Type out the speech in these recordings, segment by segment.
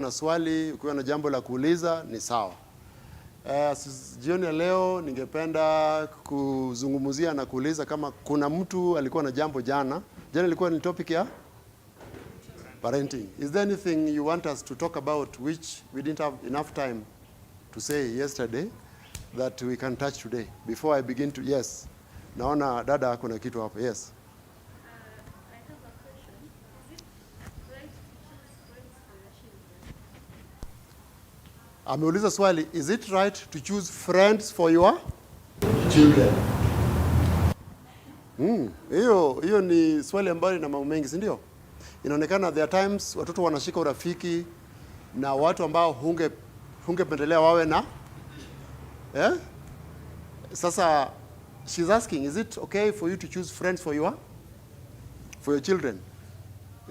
Na swali, ukiwa na jambo la kuuliza ni sawa. Jioni ya leo ningependa kuzungumzia na kuuliza kama kuna mtu alikuwa na jambo jana. Jana ilikuwa ni topic ya parenting. Is there anything you want us to talk about which we didn't have enough time to say yesterday that we can touch today before I begin to? Yes. Naona dada kuna kitu hapo. Yes. Ameuliza swali, is it right to choose friends for your children? Hiyo ni swali ambalo lina mambo mengi, si ndio? Inaonekana there are times watoto wanashika urafiki na watu ambao hungependelea wawe na Sasa she's asking, is it okay for you to choose friends for your children?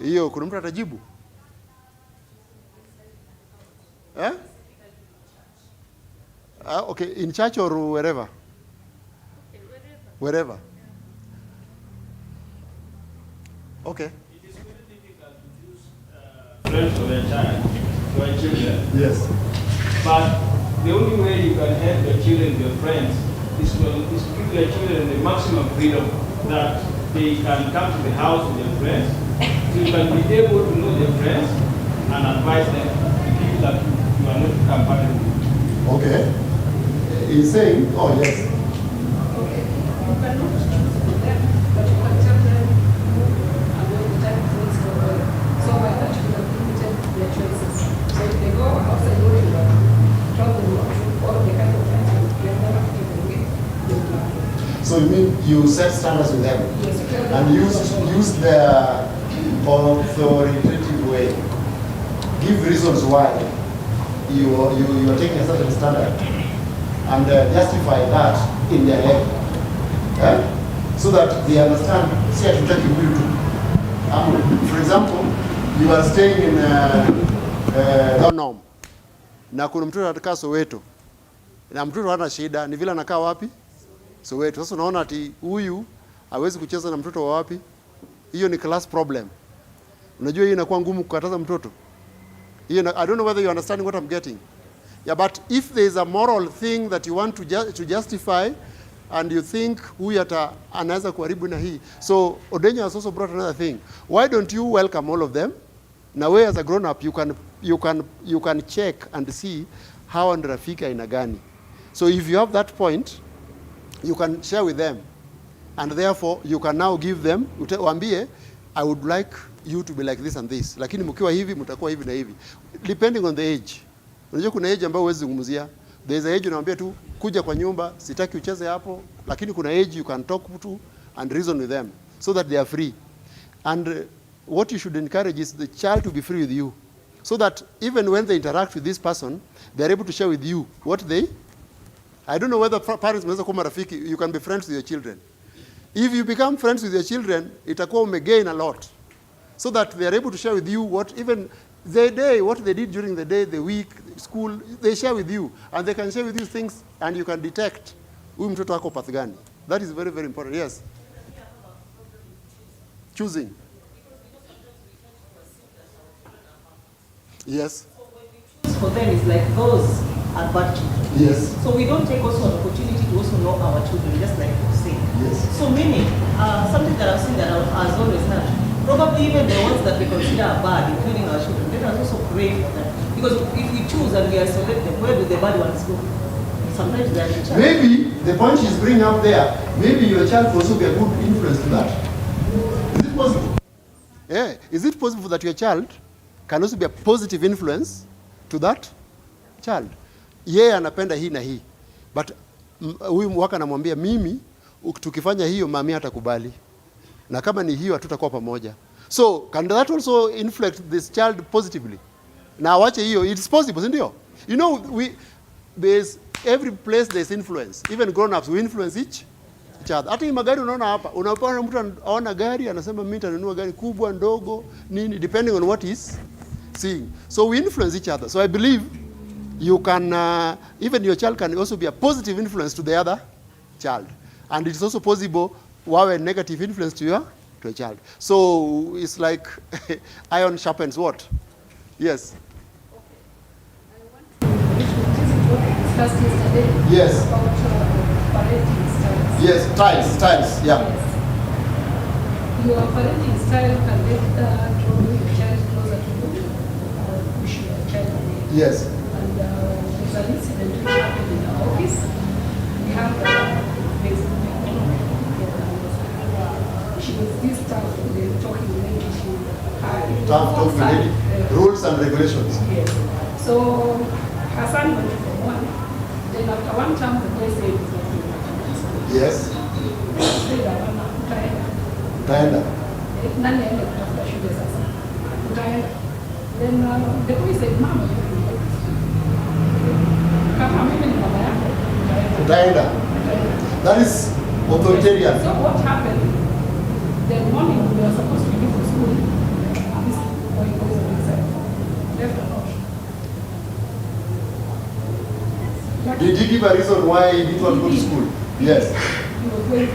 Hiyo kuna mtu atajibu? Okay, in church or wherever? Wherever. Okay. It is very difficult to choose friends for your child, for your children. Yes. But the only way you can help your children, your friends, is to give your children the maximum freedom that they can come to the house with their friends. So you can be able to know their friends and advise them to people that you are not compatible with. Okay. He's saying, oh yes. Okay. You cannot choose for them, but you can tell them about the type of friends for them. So by that you have limited their choices. So if they go outside going to tell them all the kind of friends they have never taken away, they will not. So you mean you set standards with them? Yes, you tell them. And use the authoritative way. Give reasons why you are taking a certain standard. And justify that in their head, so that they understand. See, for example, you are staying in Donom, na kuna mtoto anataka Soweto, na mtoto hana shida, ni vile anakaa wapi? Soweto. Sasa unaona ati huyu hawezi kucheza na mtoto wa wapi? Hiyo ni class problem. Unajua hiyo inakuwa ngumu kukataza mtoto. Hiyo, I don't know whether you understand what I'm getting. Yeah, but if there is a moral thing that you want to justify and you think huyu anaweza kuharibu na hii. So Odenya has also brought another thing. Why don't you welcome all of them? Now we as a grown up you can check and see how and rafiki aina gani. So if you have that point, you can share with them. And therefore you can now give them, waambie, I would like you to be like this and this. Lakini mkiwa hivi mtakuwa hivi na hivi. Depending on the age. Unajua kuna age ambayo huwezi zungumzia. There is a age unaambia tu kuja kwa nyumba, sitaki ucheze hapo, lakini kuna age you can talk to and reason with them so that they are free. And what you should encourage is the child to be free with you. So that even when they interact with this person, they are able to share with you what they. I don't know whether parents mnaweza kuwa marafiki, you can be friends with your children. If you become friends with your children, itakuwa umegain a lot. So that they are able to share with you what even the day, what they did during the day, the week, school, they share with you. And they can share with you things and you can detect huyu mtoto wako path gani. That is very, very important. Yes. Choosing. Yes. So when we choose for them, it's like those are bad children. Yes. So we don't take also an opportunity to also know our children, just like you say. Yes. So meaning, something that I've seen that has always had, probably even the ones that we consider are bad, including our children, let us also pray for them. Because if we choose and we isolate them, where do the bad ones go? Sometimes they are in charge. Maybe the point she's bringing up there, maybe your child will also be a good influence to that. Is it possible? Yeah. Is it possible that your child can also be a positive influence to that child? Yeye anapenda hii na hii. But huyu mwaka anamwambia mimi tukifanya hiyo mami hatakubali. Na kama ni hiyo hatutakuwa pamoja. So can that also influence this child positively? Na wache hiyo, it's possible, ndio? You know, there's every place there's influence. Even grown-ups we influence each other. Hata hii magari unaona hapa, unapoona mtu anaona gari anasema mimi nitanunua gari kubwa ndogo nini depending on what he's seeing. So we influence each other. So I believe you can even your child can also be a positive influence to the other child. And it's also possible wawe negative influence to a child. So it's like iron sharpens what? Yes. Okay. discussed yesterday. Yes. About parenting styles. Yes, styles, yeah. Yes. Your parenting style can let draw your child closer to you or push your child away. Yes. And there's an incident which happened in our office. We have she was this tough, talking lady. Tough talking lady. Rules and regulations. Yes. So her son went for one. Then after one term, the boy said he's not doing it. Yes. Said utaenda. Utaenda. Nani aende kutafuta shule sasa? Utaenda. Then the boy said, Mama, kama mimi ni mama yako, Utaenda. That is authoritarian. So what happened? The morning we were supposed to leave for school. This boy goes on inside. Left or not? Did he give a reason why he didn't want to go to school? Yes. He was going to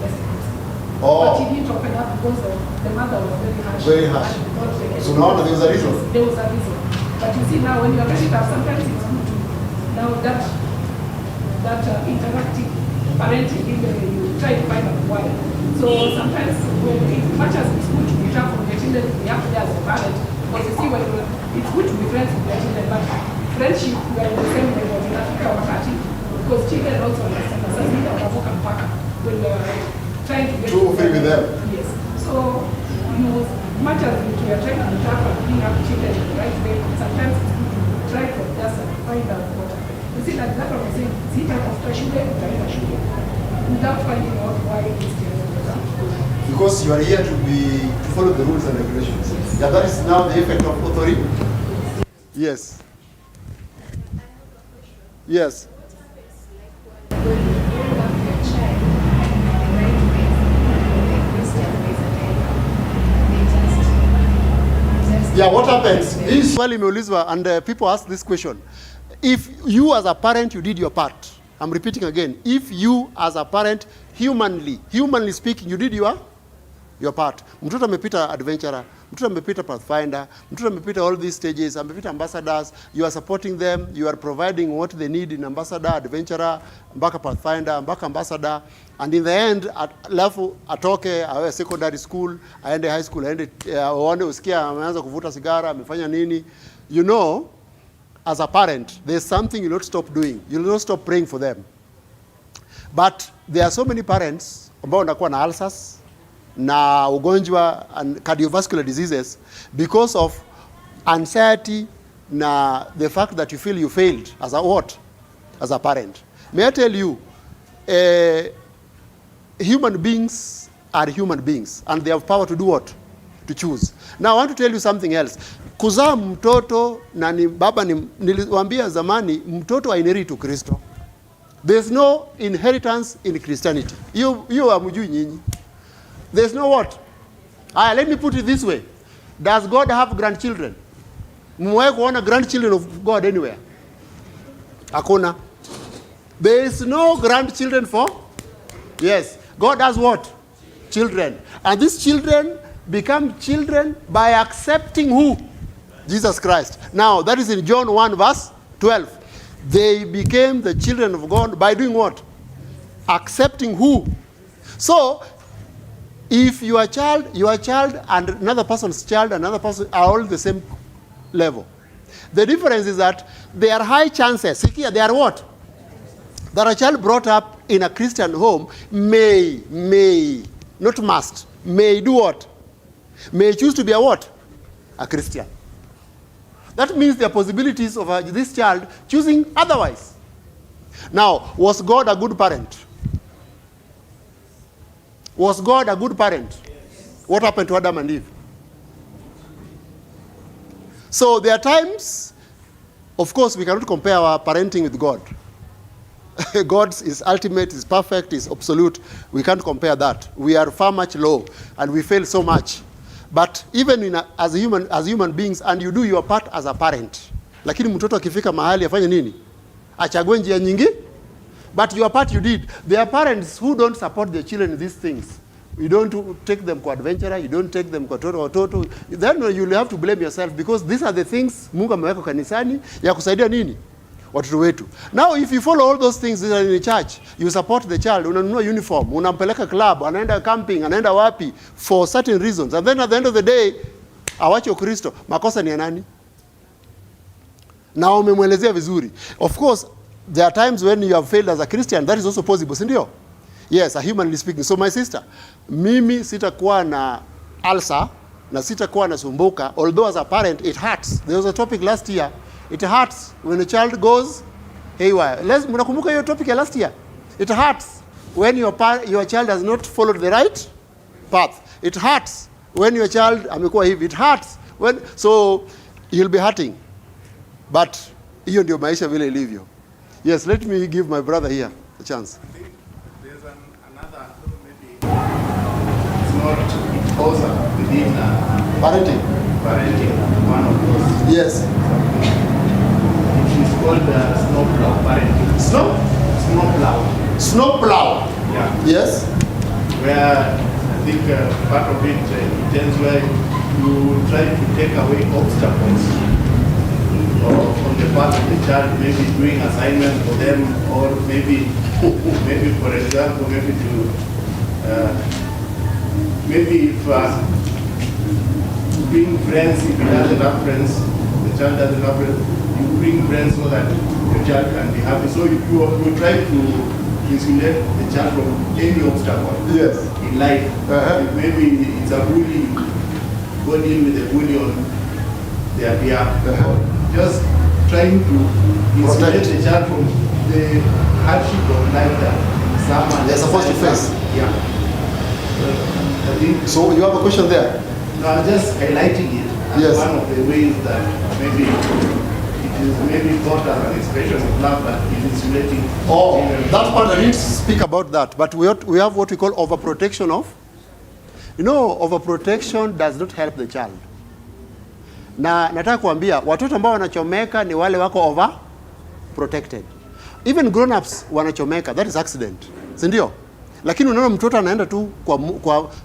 lessons. Oh. But he didn't open up because the mother was very harsh. Very harsh. So now there was a reason. There was a reason. But you see now when you are very tough, sometimes it's good to now that interactive parenting, you try to find out why. So sometimes when as much as it's good to be tough with your children, we have to be as a parent. Because you see when it's good to be friends with your children, but friendship we are in the same level in Africa wakati because children also understand that some people wanavuka mpaka when you are trying to get to free with them. Yes. So you much as we are trying to be tough and bring up children in the right way, sometimes it's good to try to just find out what happened. You see like that one was saying, see that after shule, utaenda shule without finding out why this thing was happening. Because you are here to follow the rules and regulations. Yeah, that is now the effect of authority. Yes. Yes. Yeah, what happens? This swali imeulizwa and people ask this question. If you as a parent, you did your part. I'm repeating again. If you as a parent, humanly speaking, you did your part. Mtoto amepita adventurer, mtoto amepita pathfinder, mtoto amepita all these stages, amepita ambassadors, you are supporting them, you are providing what they need in ambassador, adventurer, mpaka pathfinder, mpaka ambassador, and in the end, alafu atoke, awe secondary school, aende high school, aende, uone usikia, ameanza kuvuta sigara, amefanya nini, you know, as a parent, there's something you'll not stop doing. You'll not stop praying for them. But there are so many parents ambao wanakuwa na ulcers, na ugonjwa and cardiovascular diseases because of anxiety na the fact that you feel you failed as a what? As a parent. May I tell you, human beings are human beings and they have power to do what? To choose. Now I want to tell you something else. Kuzaa mtoto na ni baba niliwaambia zamani mtoto hainheriti Kristo. There's no inheritance in Christianity. You hamjui nyinyi. There's no what? Let me put it this way. Does God have grandchildren? Mmewahi kuona grandchildren of God anywhere? Hakuna. There is no grandchildren for? Yes. God has what? Children. And these children become children by accepting who? Jesus Christ. Now, that is in John 1 verse 12. They became the children of God by doing what? Accepting who? So, if your child and another person's child, another person are all the same level. The difference is that there are high chances. They are what? That a child brought up in a Christian home may, not must, may do what? May choose to be a what? A Christian. That means there are possibilities of this child choosing otherwise. Now, was God a good parent? Was God a good parent? Yes. What happened to Adam and Eve? So there are times, of course, we cannot compare our parenting with God. God's is ultimate, is perfect, is absolute. We can't compare that. We are far much low, and we fail so much. But even as human beings, and you do your part as a parent. Lakini mtoto akifika mahali afanye nini? Achague njia nyingi? But your part you did. There are parents who don't support their children in these things. You don't take them kwa adventurer, you don't take them kwa toto. Then you'll have to blame yourself because these are the things Mungu ameweka kanisani ya kusaidia nini? watoto wetu. Now if you follow all those things in the church, you support the child, unanunua uniform, unampeleka club, anaenda camping, anaenda wapi for certain reasons. And then at the end of the day, awache Ukristo, makosa ni ya nani? Na umemwelezea vizuri. Of course, there are times when you have failed as a Christian, that is also possible, si ndio? Yes, humanly speaking. So my sister, mimi sitakuwa na ulcer na sitakuwa na sumbuka, although as a parent it hurts. There was a topic last year, it hurts when a child goes haywire. Mnakumbuka hiyo topic ya last year? It hurts when your child has not followed the right path. It hurts when your child amekuwa hivi. It hurts when, so you'll be hurting. But hiyo ndio maisha vile ilivyo. Yes, let me give my brother here a chance. There's another, maybe it's not closer within parenting, one of those. Yes. It is called snowplow parenting. Snowplow. Yeah. Yes. Where I think part of it intends where you try to take away obstacles from the part of the child, maybe doing assignments for them, or maybe for example, maybe if bring friends, if he doesn't have friends, the child doesn't have friends, you bring friends so that the child can be happy. So you try to insulate the child from any obstacle. Yes. In life. Maybe it's a bully, go deal with the bully on their behalf. Just trying to insulate the child from the hardship of life that someone they're supposed to face. Yeah. I think so you have a question there? No, I'm just highlighting it as one of the ways that maybe it is maybe thought as an expression of love that is insulating. Oh, that part I didn't speak about that, but we have what we call overprotection of. You know, overprotection does not help the child. Na nataka kuambia watoto ambao wanachomeka ni wale wako overprotected. Even grown-ups wanachomeka, that is accident. Si ndio? Lakini unaona mtoto anaenda tu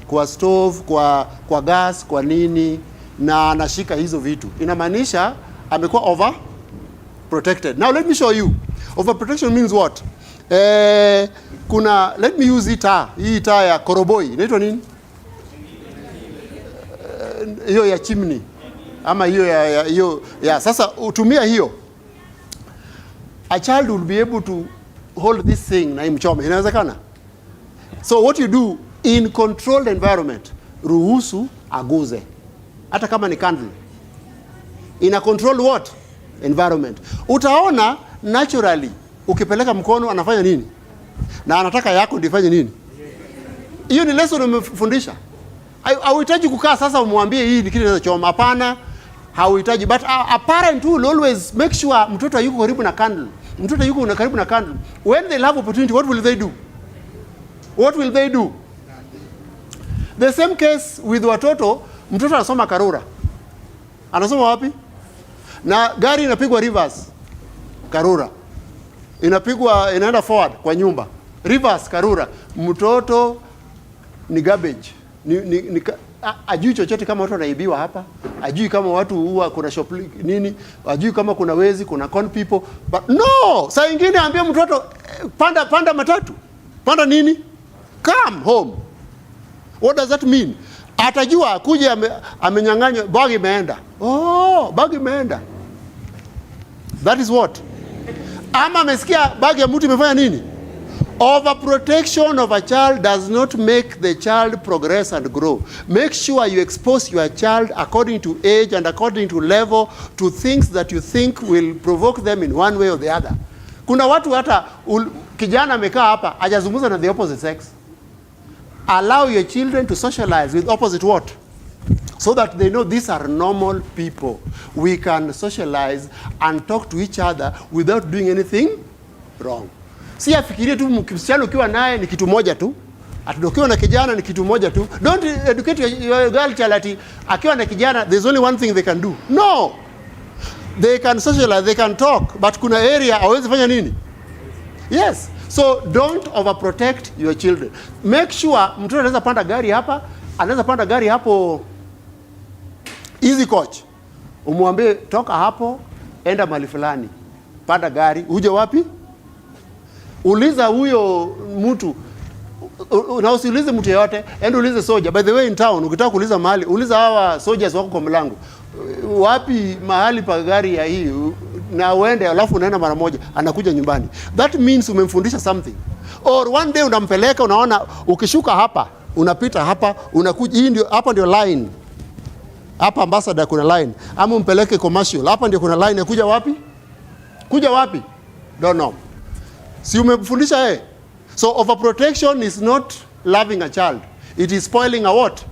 kwa stove, kwa gas, kwa nini na anashika hizo vitu. Inamaanisha amekuwa overprotected. Now let me show you. Overprotection means what? Let me use hii taa ya koroboi. Inaitwa nini? Hiyo ya chimney. Ama hiyo sasa utumia hiyo. A child will be able to hold this thing na imchome. Inawezekana? So what you do in controlled environment, ruhusu aguze. Hata kama ni candle. In a controlled what? Environment. Utaona naturally ukipeleka mkono anafanya nini? Na anataka yako ndifanye nini? Hiyo ni lesson umefundisha. Hauhitaji kukaa sasa umwambie hii ni kitu kinachoma. Hapana. Hauhitaji, but a parent will always make sure mtoto yuko karibu na candle. Mtoto yuko karibu na candle. When they have opportunity, what will they do? What will they do? The same case with watoto, mtoto anasoma Karura. Anasoma wapi? Na gari inapigwa reverse. Karura. Inaenda forward kwa nyumba. Reverse Karura. Mtoto ni garbage. Ajui chochote kama watu wanaibiwa hapa, ajui kama watu huwa kuna shop nini, ajui kama kuna wezi, kuna con people. But no, saa nyingine ambia mtoto panda matatu. Panda nini? Come home. What does that mean? Atajua kuja amenyang'anywa, bag imeenda. Oh, bag imeenda. That is what? Ama amesikia bag ya mtu imefanya nini? Overprotection of a child does not make the child progress and grow. Make sure you expose your child according to age and according to level to things that you think will provoke them in one way or the other. Kuna watu hata kijana amekaa hapa hajazungumza na the opposite sex. Allow your children to socialize with opposite what? So that they know these are normal people. We can socialize and talk to each other without doing anything wrong. Si afikirie tu msichana ukiwa naye ni kitu moja tu. Atudokiwa na kijana ni kitu moja tu. Don't educate your girl child ati akiwa na kijana there's only one thing they can do. No. They can socialize, they can talk, but kuna area hawezi fanya nini? Yes. So don't overprotect your children. Make sure mtoto anaweza panda gari hapa, anaweza panda gari hapo easy coach. Umwambie toka hapo, enda mahali fulani. panda gari, uje wapi? Uliza huyo mtu, na usiulize mtu yeyote, enda ulize soja. By the way, in town, ukitaka kuuliza mahali, uliza hawa soldiers wako kwa mlango, wapi mahali pa gari ya hii, na uende, alafu unaenda mara moja, anakuja nyumbani. That means umemfundisha something. Or one day unampeleka, unaona ukishuka hapa, unapita hapa, unakuja, hii ndio, hapa ndio line. Hapa ambassador kuna line. Ama umpeleke commercial, hapa ndio kuna line ya kuja wapi? Kuja wapi? Don't know. Si umefundisha So overprotection is not loving a child. It is spoiling a what?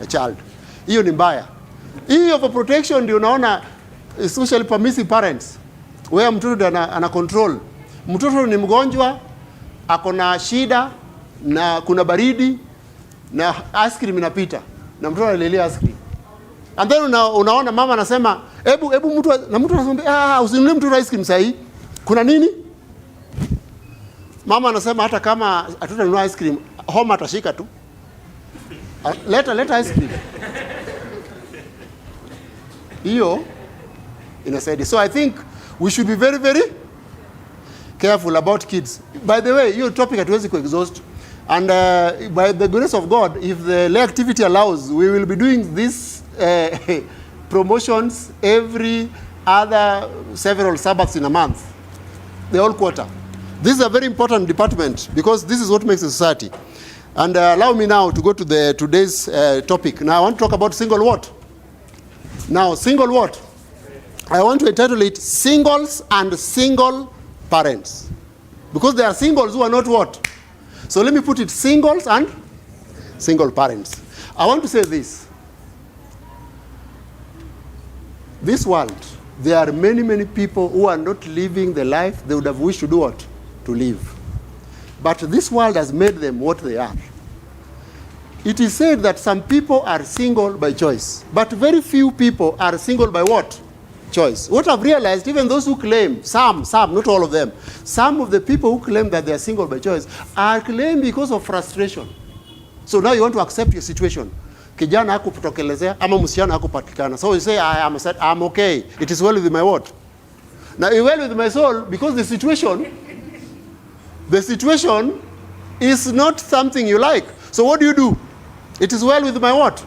A child. Hiyo ni mbaya. Hii overprotection ndio unaona especially permissive parents. Where mtoto ana control. Mtoto ni mgonjwa, ako na shida, na kuna baridi, na ice cream inapita, na mtoto analilia ice cream. And then unaona mama anasema, hebu mtu, na mtu anasema, usinunulie mtu ice cream sahi. Kuna nini? Mama anasema hata kama hatutanunua ice cream, homa atashika tu. Leta ice cream. Hiyo inasaidia. So I think we should be very, very careful about kids. By the way, hiyo topic hatuwezi ku-exhaust. And by the goodness of God, if the lay activity allows, we will be doing this promotions every other several Sabbaths in a month, the whole quarter. This is a very important department because this is what makes a society. And allow me now to go to today's topic. Now I want to talk about single what? Now single what? I want to entitle it Singles and Single Parents. Because there are singles who are not what? So let me put it singles and single parents. I want to say this. This world, there are many, many people who are not living the life they would have wished to do what? To live. But this world has made them what they are. It is said that some people are single by choice, but very few people are single by what? Choice. What I've realized, even those who claim, some, not all of them, some of the people who claim that they are single by choice are claimed because of frustration. So now you want to accept your situation. Kijana hakutokelezea ama msichana hakupatikana. So you say, I'm okay. It is well with my what? Now it's well with my soul because the situation is not something you like. So what do? It is well with my what?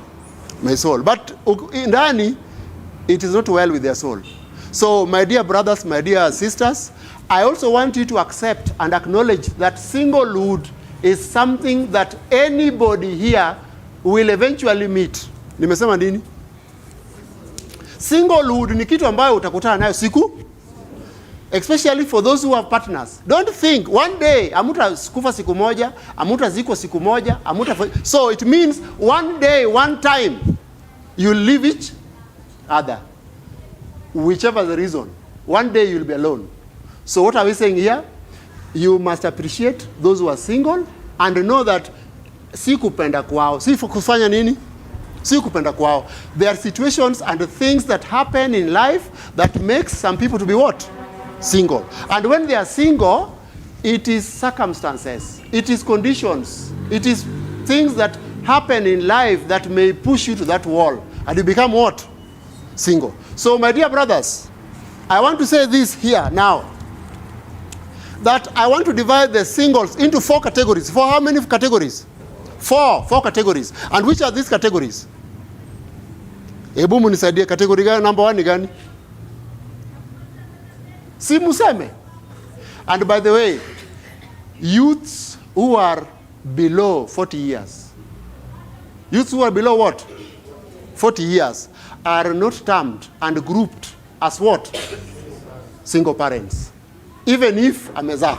My soul. But ndani, it is not well with their soul. So my dear brothers, my dear sisters, I also want you to accept and acknowledge that singlehood is something that anybody here will eventually meet. Nimesema nini? Singlehood ni kitu ambayo utakutana nayo siku, especially for those who have partners. Don't think one day amutakufa siku moja, amutazikwa siku moja, so it means one day, one time you leave each other. Whichever the reason, one day you'll be alone. So what are we saying here? You must appreciate those who are single and know that si kupenda kwao. Si kufanya nini? Si kupenda kwao. There are situations and things that happen in life that makes some people to be what? Single. And when they are single, it is circumstances, it is conditions, it is things that happen in life that may push you to that wall and you become what? Single. So my dear brothers, I want to say this here now, that I want to divide the singles into 4 categories. For how many categories? 4 categories. And which are these categories? Ebu munisaidie, category gani? Number 1 ni gani? Si museme. And by the way, youths who are below 40 years. Youths who are below what? 40 years are not termed and grouped as what? Single parents. Even if amezaa.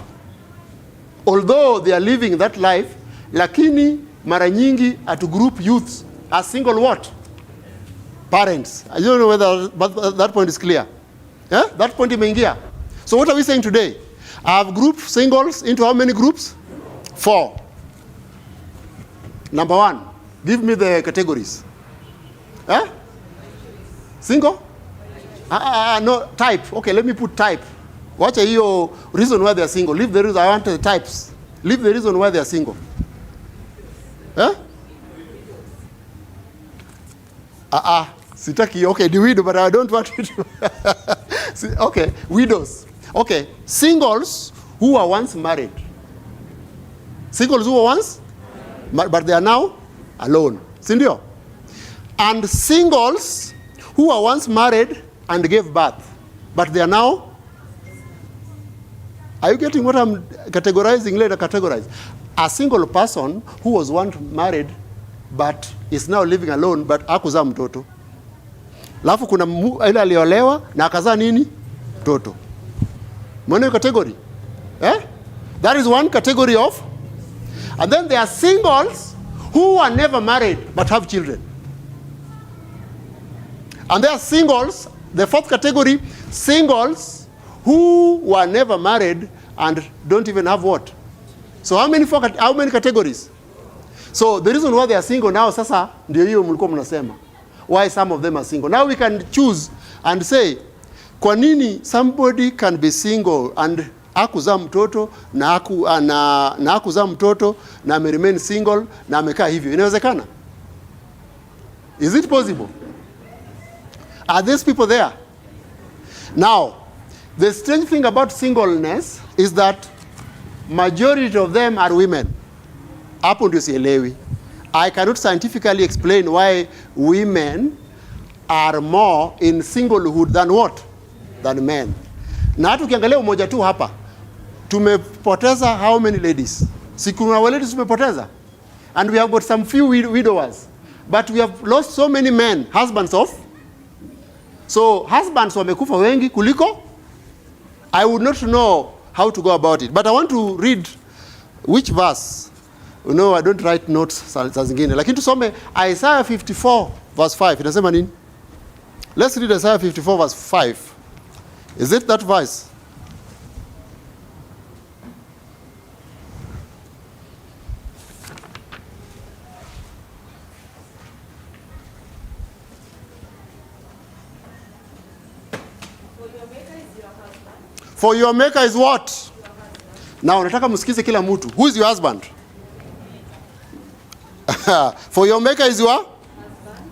Although they are living that life, lakini mara nyingi atu group youths as single what? Parents. I don't know whether that point is clear. Yeah? That point imeingia. So what are we saying today? I have grouped singles into how many groups? 4. Number 1, give me the categories. Huh? Single? No, type. Okay, let me put type. Watch your reason why they are single. Leave the reason. I want the types. Leave the reason why they are single. Huh? Sitaki. Okay, the widow, but I don't want it to. Okay, widows. Okay, singles who were once married. Singles who were once, but they are now alone. Sindio? And singles who were once married and gave birth, but they are now. Are you getting what I'm categorizing later? Categorize. A single person who was once married but is now living alone but hakuzaa mtoto. Alafu kuna ile aliolewa na akazaa nini? Mtoto. Mwana category? Eh? That is one category of. And then there are singles who are never married but have children. And there are singles, the fourth category, singles who were never married and don't even have what? So how many categories? So the reason why they are single now, sasa ndio hiyo mlikuwa mnasema. Why some of them are single. Now we can choose and say, kwa nini somebody can be single and hakuzaa mtoto na hakuzaa mtoto na remain single na amekaa hivyo? Inawezekana? Is it possible? Are these people there? Now, the strange thing about singleness is that majority of them are women. Hapo ndio sielewi. I cannot scientifically explain why women are more in singlehood than what? Than men. Na hata ukiangalia Umoja tu hapa, tumepoteza how many ladies? Si kuna ladies tumepoteza? And we have got some few widowers. But we have lost so many men, husbands of. So husbands wamekufa wengi kuliko. I would not know how to go about it. But I want to read which verse. You know, I don't write notes saa zingine. Lakini tusome Isaiah 54 verse 5. Inasema nini? Let's read Isaiah 54 verse 5. Is it that verse? For your maker is what? Now, nataka msikize kila mtu. Who is your husband? For your maker is your? Husband.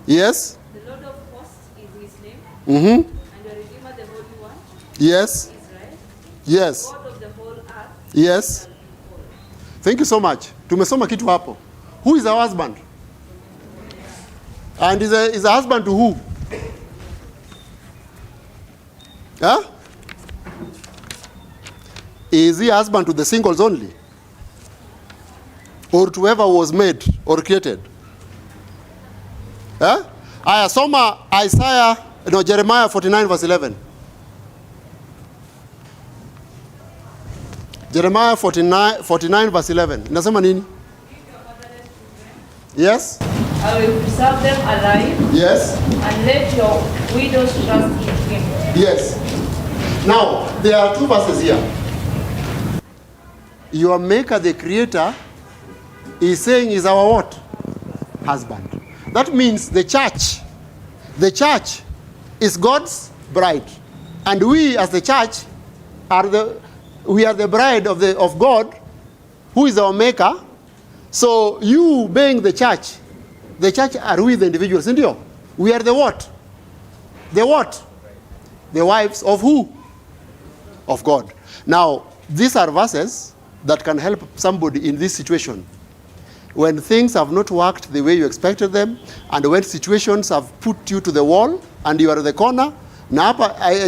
Yes. The Lord of hosts is his name. Mm-hmm. And your Redeemer, the Holy One. Yes. Israel. Yes. God of the whole earth. Yes. Thank you so much. Tumesoma kitu hapo. Who is our husband? And is a husband to who? Huh? Is he a husband to the singles only? Or to whoever was made or created? Huh? Soma Jeremiah 49 verse 11. Jeremiah 49 verse 11. Inasema nini? Yes. I will preserve them alive. Yes. And let your widows trust in him. Yes. Now, there are two verses here. Your maker, the creator, is saying is our what? Husband. That means the church is God's bride. And we as the church are the bride of God, who is our maker. So you being the church are we the individuals, isn't you? We are the what? The what? The wives of who? Of God. Now, these are verses that can help somebody in this situation. When things have not worked the way you expected them, and when situations have put you to the wall, and you are at the corner. Now,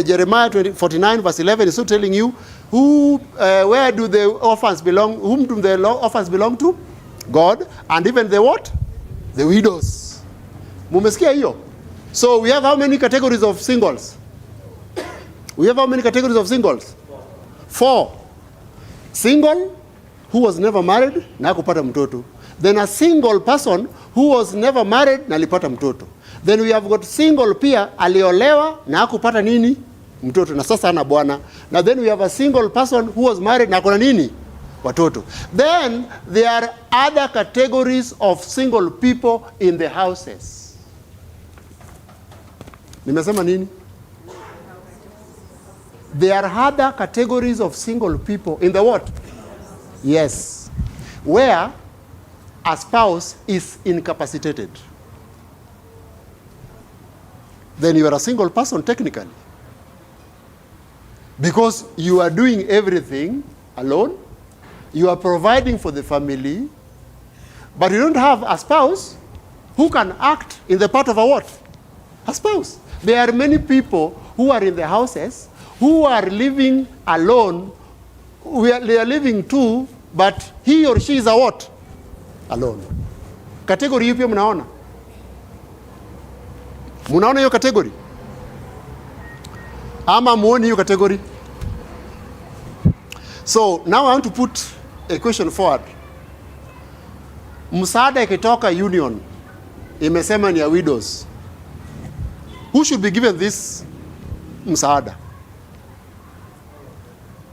Jeremiah 49 verse 11 is so telling you, where do the orphans belong? Whom do the orphans belong to? God. And even the what? The widows. Mumesikia hiyo? So we have how many categories of singles? We have how many categories of singles? 4. Single, who was never married, na kupata mtoto. Then a single person who was never married, na alipata mtoto. Then we have got single pia, aliolewa, na kupata nini? Mtoto, na sasa ana bwana. Now then we have a single person who was married, na kuna nini? Watoto. Then there are other categories of single people in the houses. Nimesema nini? There are other categories of single people in the what? Yes. Where a spouse is incapacitated. Then you are a single person technically. Because you are doing everything alone, you are providing for the family, but you don't have a spouse who can act in the part of a what? A spouse. There are many people who are in the houses, who are living alone. They are living two, but he or she is a what? Alone. Category hiyo pia mnaona? Mnaona hiyo category? Ama muone hiyo category? So now I want to put a question forward. Msaada ikitoka union imesema ni ya widows. Who should be given this msaada?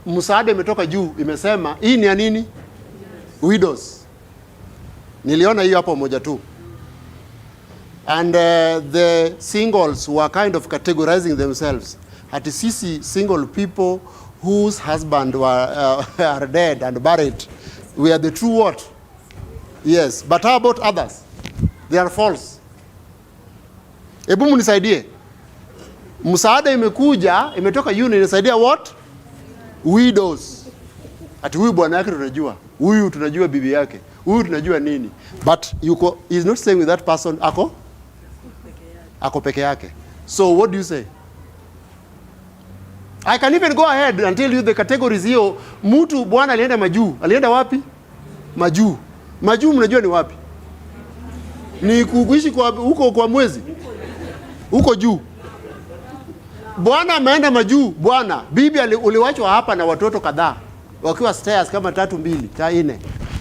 Msaada imetoka juu imesema hii ni ya nini? Widows. Niliona hiyo hapo moja tu. And the singles were kind of categorizing themselves. Ati sisi single people whose husband are dead and buried, we are the true what? Yes, but how about others? They are false. Hebu munisaidie. Msaada imetoka union inasaidia what? Widows. Ati huyu bwana yake tunajua, huyu tunajua bibi yake, huyu tunajua nini. But is not saying with that person ako peke yake. So what do you say? I can even go ahead and tell you the categories hiyo. Mtu bwana alienda majuu. Alienda wapi? Majuu. Majuu mnajua ni wapi? Ni kuishi kwa huko kwa mwezi. Huko juu. Bwana ameenda majuu, bwana. Bibi uliwachwa hapa na watoto kadhaa. Wakiwa stairs kama 3, 2, 4.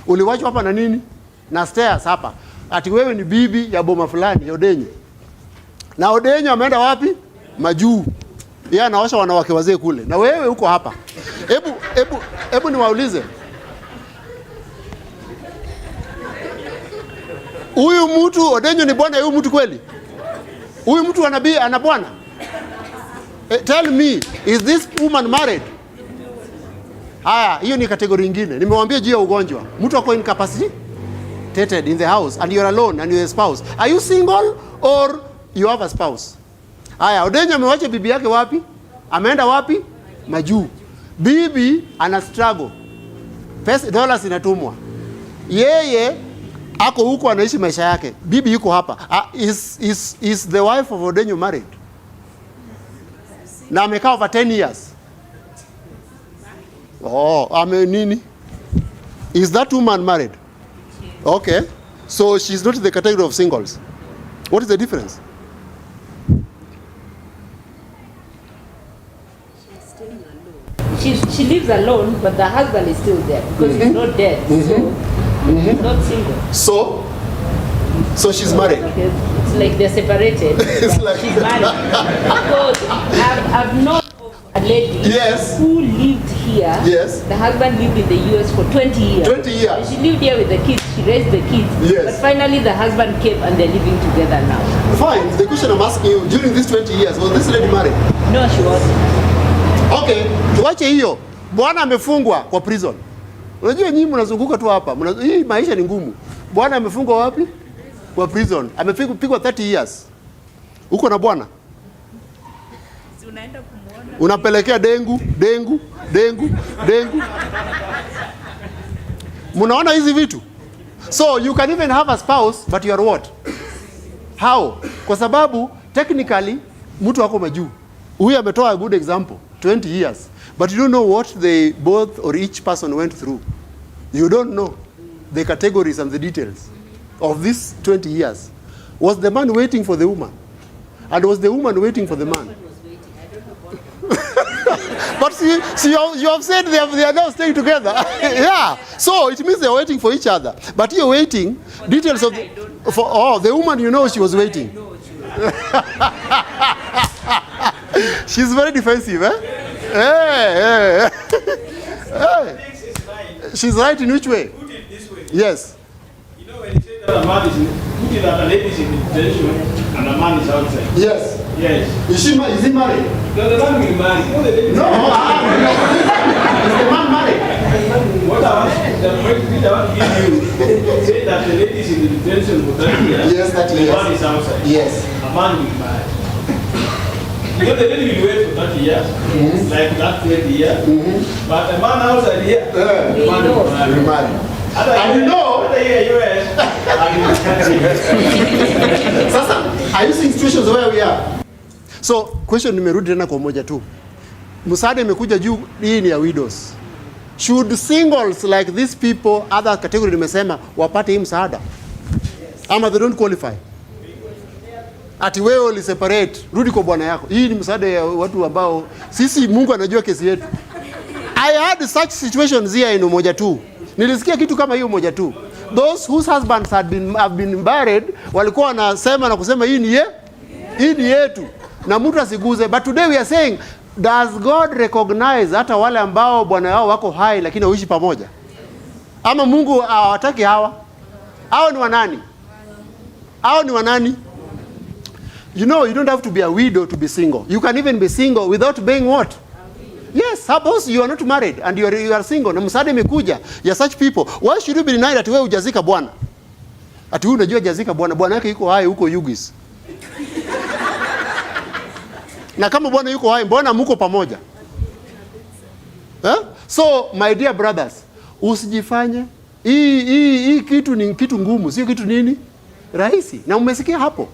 Uliwachwa hapa na nini? Na stairs hapa. Ati wewe ni bibi ya boma fulani, Odenyo. Na Odenyo ameenda wapi? Majuu. Yeye anaosha wanawake wazee kule. Na wewe uko hapa. Hebu niwaulize. Huyu mtu Odenyo ni bwana ya huyu mtu kweli? Huyu mtu ana bwana? Tell me, is this woman married? Haya, hiyo ni kategori nyingine. Nimewambia juu ya ugonjwa. Mtu ako incapacitated in the house and you're alone and you're a spouse. Are you single or you have a spouse? Haya, Odenyo amewacha bibi yake wapi? Ameenda wapi? Majuu. Bibi ana struggle. Pesa dollars inatumwa. Yeye ako huko anaishi maisha yake. Bibi yuko hapa. Is the wife of Odenyo married? Na amekaa over 10 years. Oh, nini? Is that woman married? Okay. So she's not in the category of singles. What is the difference? She lives alone, but the husband is still there because he's not dead. So she's not single. So she's married. It's like they're separated. It's like she's married. Because I've known a lady who lived here. Yes. The husband lived in the US for 20 years. 20 years. And she lived here with the kids. She raised the kids. Yes. But finally the husband came and they're living together now. Fine. The question I'm asking you, during these 20 years, was this lady married? No, she wasn't. Okay, tuache hiyo. Bwana amefungwa kwa prison. Unajua nyinyi mnazunguka tu hapa. Hii maisha ni ngumu. Bwana amefungwa wapi? Kwa prison. Amepigwa 30 years. Uko na bwana? Unaenda kumuona. Unapelekea dengu. Mnaona hizi vitu? So you can even have a spouse but you are what? How? Kwa sababu technically mtu wako majuu. Huyu ametoa a good example, 20 years. But you don't know what they both or each person went through. You don't know the categories and the details of this 20 years. Was the man waiting for the woman? And was the woman waiting for the man? But see, you have said they are now staying together. Yeah. So it means they are waiting for each other. But you're waiting, details of the woman, you know she was waiting. She's very defensive, eh? Hey. She's right in which way? Put it this way. Yes. You know when you say that a man is put it that a lady is in detention and a man is outside. Yes. Yes. Is he married? No, the man will marry. No, the lady. No. Is the man married? What I want to give you say that the lady is in the detention for 30 years. Yes, that the man is outside. Yes. A man will marry. Because the lady will wait for 30 years, like that 20 years. But the man outside here, the man will marry. And you know, sasa, are you seeing situations where we are? So, question nimerudi tena kwa moja tu. Msaada imekuja juu, hii ni ya widows. Should singles like these people, other category nimesema, wapate hii msaada? Ama they don't qualify? Ati wewe uli separate, rudi kwa bwana yako. Hii ni msaada ya watu ambao sisi Mungu anajua kesi yetu. I had such situations here in Umoja tu. Nilisikia kitu kama hiyo Umoja tu. Those whose husbands have been married walikuwa wanasema na kusema hii ni yetu. Na mtu asiguze. But today we are saying, does God recognize hata wale ambao bwana wao wako hai lakini waishi pamoja? Ama Mungu hawataki hawa? Hao ni wanani? Hao ni wanani? You know, you don't have to be a widow to be single. You can even be single without being what? Yes, suppose you are not married and you are single. Na msaada imekuja ya such people. Why should you be denied ati wewe hujazika bwana? Ati wewe unajua hujazika bwana. Bwana yake yuko hai huko Ugis. Na kama bwana yuko hai, mbona mko pamoja? So, my dear brothers, usijifanye. Hii kitu ni kitu ngumu, sio kitu nini? Rahisi. Na umesikia hapo.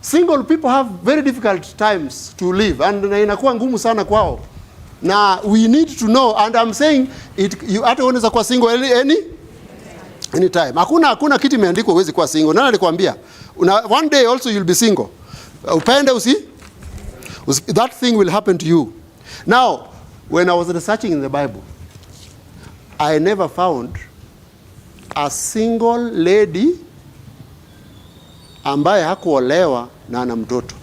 Single people have very difficult times to live and inakuwa ngumu sana kwao. Na we need to know, and I'm saying you hata unaweza kuwa single any time. Hakuna kitu imeandikwa uwezi kuwa single. Nani alikwambia? One day also you'll be single. Upende that thing will happen to you. Now, when I was researching in the Bible, I never found a single lady ambaye hakuolewa na ana mtoto.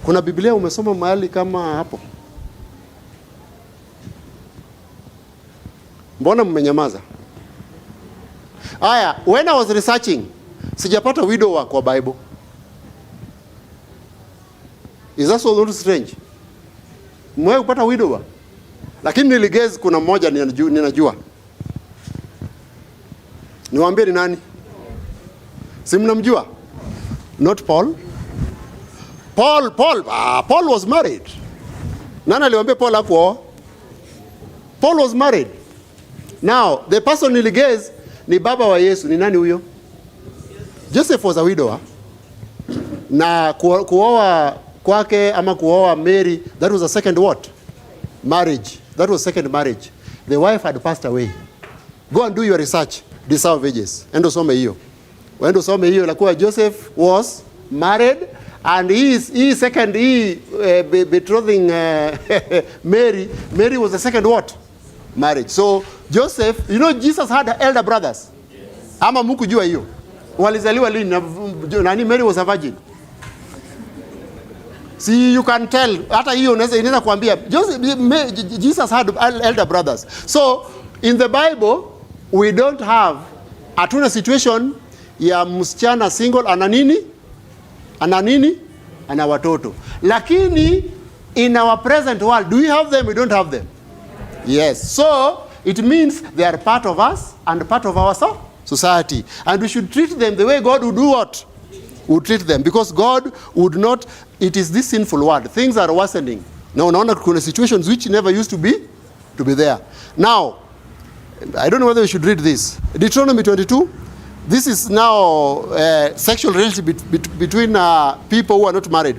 Kuna Biblia umesoma mahali kama hapo? Mbona mmenyamaza? Aya, when I was researching, sijapata widower kwa Bible. Is that so strange? Mwewe kupata widower? Lakini niligezi kuna mmoja ninajua. Niwaambie ni nani? Si mnamjua? Not Paul. Paul was married. Nani aliwaambia Paul hakuoa? Paul was married. Now, the person niligezi ni baba wa Yesu. Ni nani huyo? Joseph was a widower. Na kuoa kwake ama kuoa Mary, that was a second what? Marriage. That was second marriage. The wife had passed away. Go and do your research. Deserve ages. Endo some hiyo. Wendo some hiyo lakuwa Joseph was married and he second betrothing Mary was the second what? Marriage. So Joseph, you know Jesus had elder brothers. Ama mkujua hiyo. Walizaliwa lini? Nani? Mary was a virgin. See, you can tell. Hata hiyo inaweza kuambia Jesus had elder brothers. So in the Bible we don't have hatuna situation ya msichana single ana nini ana watoto. Lakini in our present world, do we have them? We don't have them. Yes. So it means they are part of us and part of our society, and we should treat them the way God would do what? Would treat them, because God would not. It is this sinful world. Things are worsening. Now, unaona kuna situations which never used to be there. Now, I don't know whether we should read this. Deuteronomy 22. This is now sexual relationship between people who are not married.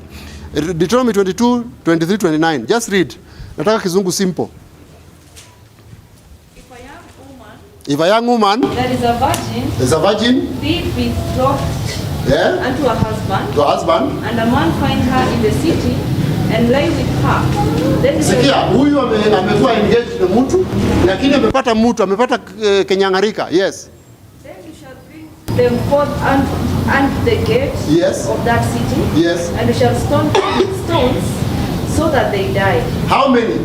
Deuteronomy 22, 23, 29. Just read. Nataka kizungu simple. If a young woman that is a virgin, be betrothed unto her husband, and a man find her in the city and lie with her. Then sikia, huyu amekuwa engaged na mtu lakini amepata kenyangarika. Yes. Then you shall bring them forth unto the gate of that city. Yes. And you shall stone them with stones so that they die. How many?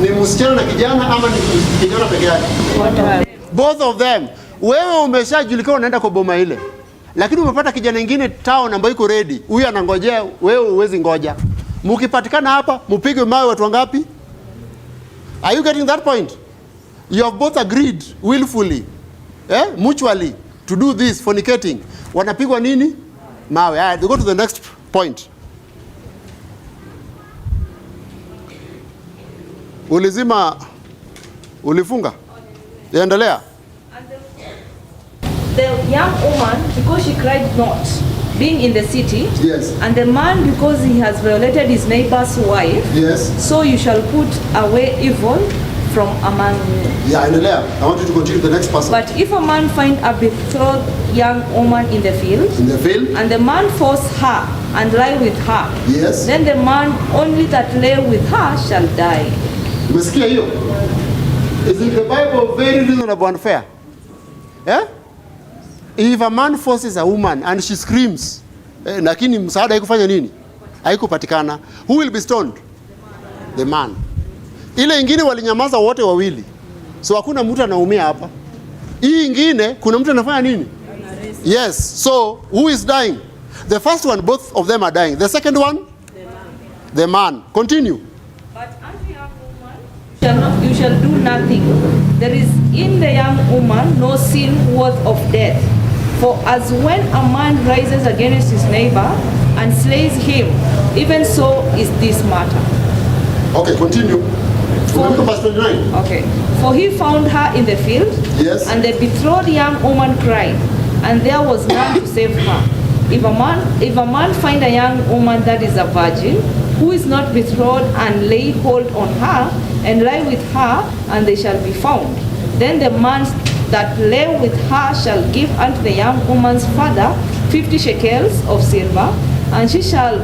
Ni msichana na kijana ama ni kijana peke yake? Both of them. Wewe umeshajulikana unaenda kwa boma ile. Lakini umepata kijana mwingine town ambaye iko ready. Huyu anangojea, wewe uwezi ngoja. Mkipatikana hapa, mpige mawe watu wangapi? Are you getting that point? You have both agreed willfully, mutually to do this fornicating. Wanapigwa nini? Mawe. They go to the next point. Ulizima, ulifunga. Endelea. The young woman, because she cried not, being in the city, Yes. and the man, because he has violated his neighbor's wife, Yes. so you shall put away evil from among you. Yeah, endelea. I want you to continue the next person. But if a man find a betrothed young woman in the field, and the man force her and lie with her, Yes. then the man only that lay with her shall die. Umesikia hiyo? Is in the Bible very reasonable and fair? Yeah? If a man forces a woman and she screams, lakini msaada haikufanya nini? Haikupatikana. Who will be stoned? The man. Ile ingine walinyamaza wote wawili. So hakuna mtu anaumia hapa. Hii ingine kuna mtu anafanya nini? Yes. So who is dying? The first one, both of them are dying. The second one? The man. Continue. But unto young woman you shall do nothing. There is in the young woman no sin worth of death. For as when a man rises against his neighbor and slays him, even so is this matter. Okay, continue. Verse 29. Okay. For he found her in the field, Yes. and the betrothed young woman cried, and there was none to save her. If a man find a young woman that is a virgin, who is not betrothed, and lay hold on her, and lie with her, and they shall be found. Then the man that lay with her shall give unto the young woman's father 50 shekels of silver, and she shall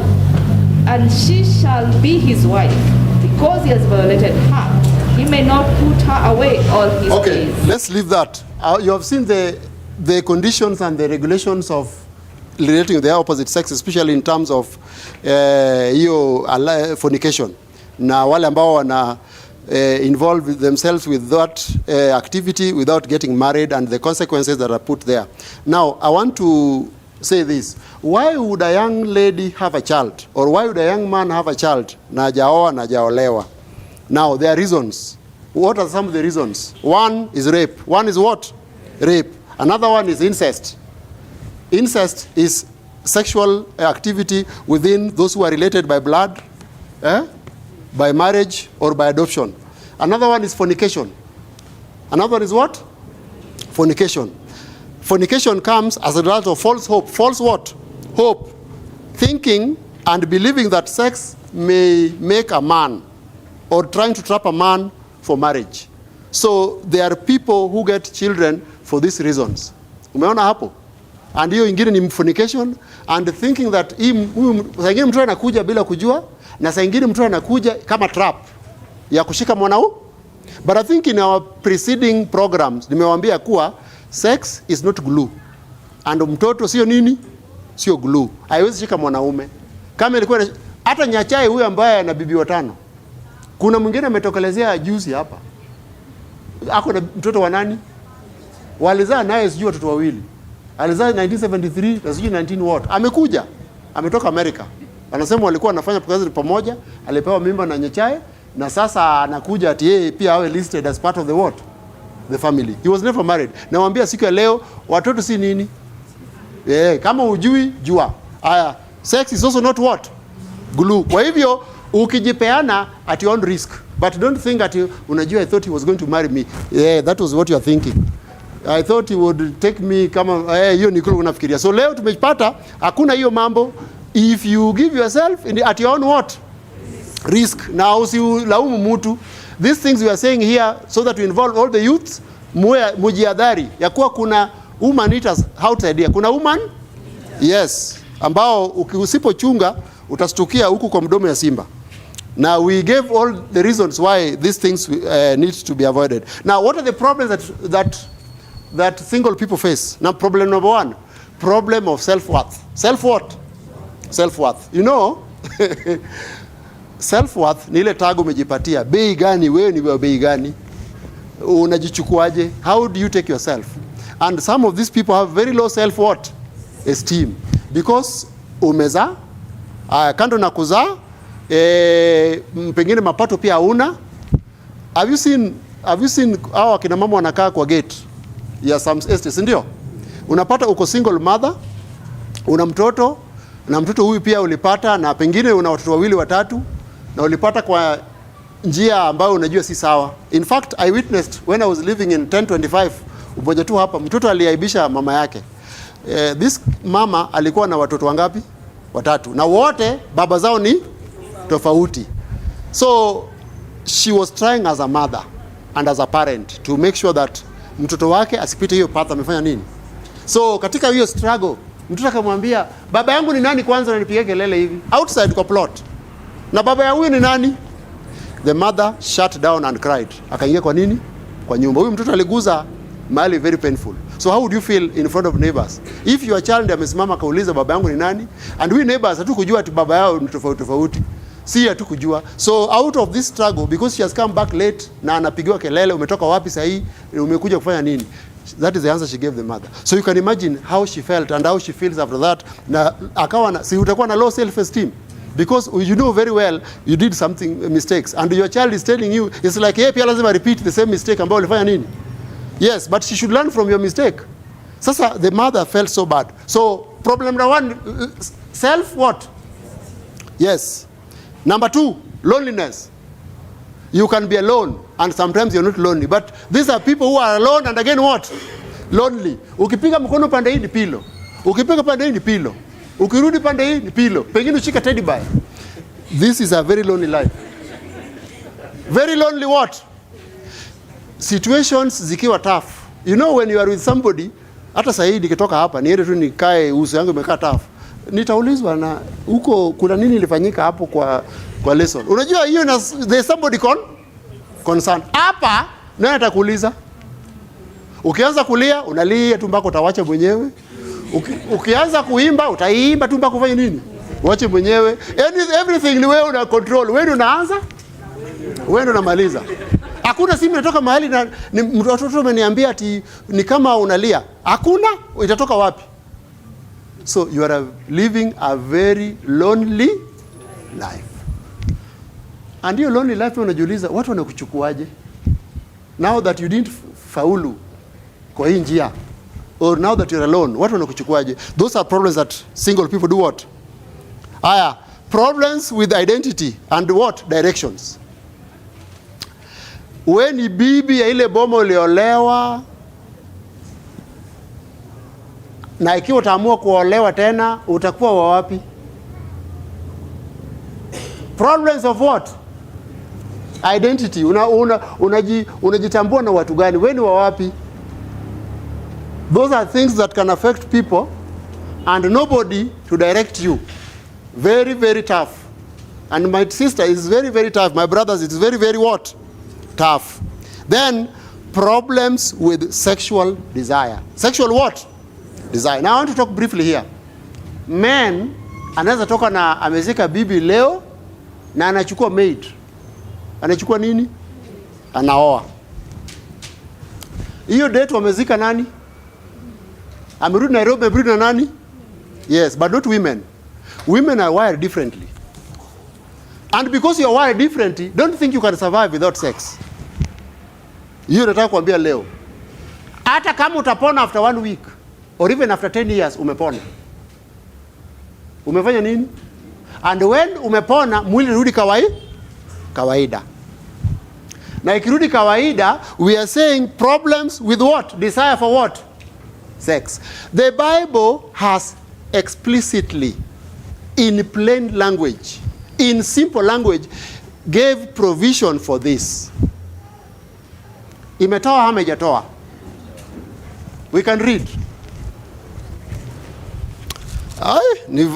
be his wife, because he has violated her. He may not put her away all his days. Okay, let's leave that. You have seen the conditions and the regulations of relating to the opposite sex, especially in terms of fornication. Na wale ambao wana involve themselves with that activity without getting married and the consequences that are put there. Now, I want to say this. Why would a young lady have a child? Or why would a young man have a child? Na hajaoa na hajaolewa. Now, there are reasons. What are some of the reasons? One is rape. One is what? Rape. Another one is incest. Incest is sexual activity within those who are related by blood, by marriage, or by adoption. Another one is fornication. Another one is what? Fornication. Fornication comes as a result of false hope. False what? Hope. Thinking and believing that sex may make a man, or trying to trap a man for marriage. So there are people who get children for these reasons. Umeona hapo? And hiyo ingine ni fornication and thinking that saa ingine mtu anakuja bila kujua, na saa ingine mtu anakuja kama trap ya kushika mwanaume. But I think in our preceding programs nimewaambia kuwa sex is not glue. And mtoto sio nini? Sio glue. Haiwezi shika mwanaume. Kama ilikuwa hata Nyachai huyu ambaye ana bibi watano. Kuna mwingine ametokelezea juzi hapa. Ako na mtoto wa nani? Walizaa naye sijui watoto wawili. Alizaa 1973 na sijui 19 what. Amekuja. Ametoka Amerika. Anasema walikuwa wanafanya kazi pamoja, alipewa mimba na Nyachai na sasa anakuja ati yeye pia awe listed as part of the what? The family. He was never married. Nawaambia siku ya leo watoto si nini? Kama hujui jua. Aya, sex is also not what? Glue. Kwa hivyo ukijipeana at your own risk. But don't think that unajua I thought he was going to marry me. That was what you are thinking. I thought he would take me kama hiyo ni kule unafikiria. So leo tumepata hakuna hiyo mambo. If you give yourself at your own what? Risk. Na usilaumu mtu. These things we are saying here so that we involve all the youths, mujiadhari ya kuwa kuna woman eaters outside here. Kuna woman? Yes. Ambao usipochunga utastukia huku kwa mdomo ya simba. Now we gave all the reasons why these things need to be avoided. Now what are the problems that single people face? Now problem number one, problem of self-worth. Self-what? Self-worth. You know, self-worth ni ile tag umejipatia. Bei gani wewe ni wa bei gani? Unajichukuaje? How do you take yourself? And some of these people have very low self-what? Esteem. Because umeza, kando na kuzaa, pengine mapato pia hauna. Have you seen hawa kina mama wanakaa kwa gate ya some estates, ndio? Unapata uko single mother, una mtoto, na mtoto huyu pia ulipata, na pengine una watoto wawili watatu, na ulipata kwa njia ambayo unajua si sawa. In fact, I witnessed when I was living in 1025 Umoja tu hapa, mtoto aliaibisha mama yake. This mama alikuwa na watoto wangapi? 3, na wote baba zao ni tofauti. So she was trying as a mother and as a parent to make sure that mtoto wake asipite hiyo path. Amefanya nini? So katika hiyo struggle mtoto akamwambia, baba yangu ni nani kwanza ananipigia kelele hivi outside kwa plot, na baba ya huyu ni nani? The mother shut down and cried. Akaingia kwa nini? Kwa nyumba. Huyu mtoto aliguza mahali very painful. So how would you feel in front of neighbors if your child amesimama kauliza baba yangu ni nani, and we neighbors hatukujua ati baba yao ni tofauti, si hatukujua. So out of this struggle, because she has come back late na anapigiwa kelele, umetoka wapi sasa hii, umekuja kufanya nini? That is the answer she gave the mother. So you can imagine how she felt and how she feels after that. Na akawa na, si utakuwa na low self esteem because you know very well you did something mistakes and your child is telling you, it's like hey, pia lazima repeat the same mistake ambayo ulifanya nini. Yes, but she should learn from your mistake. Sasa the mother felt so bad. So problem number 1, self what? Yes. Number 2, loneliness. You can be alone and sometimes you're not lonely, but these are people who are alone and again what? Lonely. Ukipiga mkono pande hii ni pillow. Ukipiga pande hii ni pillow. Ukirudi pande hii ni pillow. Pengine ushika teddy bear. This is a very lonely life. Very lonely what? Situations zikiwa tough. You know when you are with somebody, hata sahi nikitoka hapa niende tu nikae uso yangu imekaa tough, nitaulizwa na huko kuna nini ilifanyika hapo kwa lesson. Unajua hiyo na there's somebody concerned. Hapa nani atakuuliza? Ukianza kulia unalia tu mpaka utawacha mwenyewe. Ukianza kuimba utaimba tu mpaka ufanye nini? Uache mwenyewe. Everything ni wewe una control. Wewe unaanza, wewe unamaliza. Hakuna simu inatoka mahali na mtoto ameniambia ati ni kama unalia. Hakuna, itatoka wapi? So you are living a very lonely life. And your lonely life unajiuliza watu wanakuchukuaje? Now that you didn't faulu kwa hii njia, or now that you're alone, watu wanakuchukuaje? Those are problems that single people do what? Problems with identity and what? Directions. Wewe ni bibi ya ile boma uliolewa, na ikiwa utaamua kuolewa tena utakuwa wa wapi? Problems of what? Identity. Unajitambua na watu gani? Wewe ni wa wapi? Those are things that can affect people and nobody to direct you. Very, very tough. And my sister is very, very tough. My brothers, it is very, very what? Tough. Then problems with sexual desire. Sexual what? Desire. Now I want to talk briefly here. Men anaweza toka na amezika bibi leo na anachukua maid. Anachukua nini? Anaoa. Hiyo date wamezika nani? Amerudi Nairobi, amerudi na nani? Yes, but not women. Women are wired differently. And because you are wired differently, don't think you can survive without sex. Hiyo nataka kuambia leo. Hata kama utapona after 1 week or even after 10 years umepona. Umefanya nini? And when umepona mwili rudi kawaida. Na ikirudi kawaida, we are saying problems with what? Desire for what? Sex. The Bible has explicitly, in plain language, in simple language, gave provision for this. Imetoa ama haijatoa? We can read.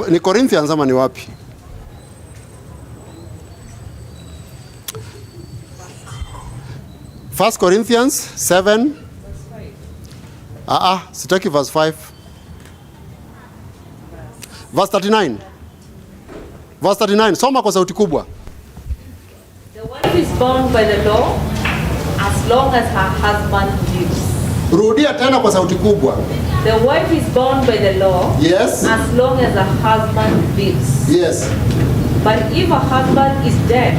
Ni Corinthians ama ni wapi? First Corinthians 7. Sitaki verse 5. Verse 39. Verse 39. Soma kwa sauti kubwa. The wife is bound by the law as long as her husband lives. Rudia tena kwa sauti kubwa. The wife is bound by the law, yes, as long as her husband lives. Yes. But if her husband is dead,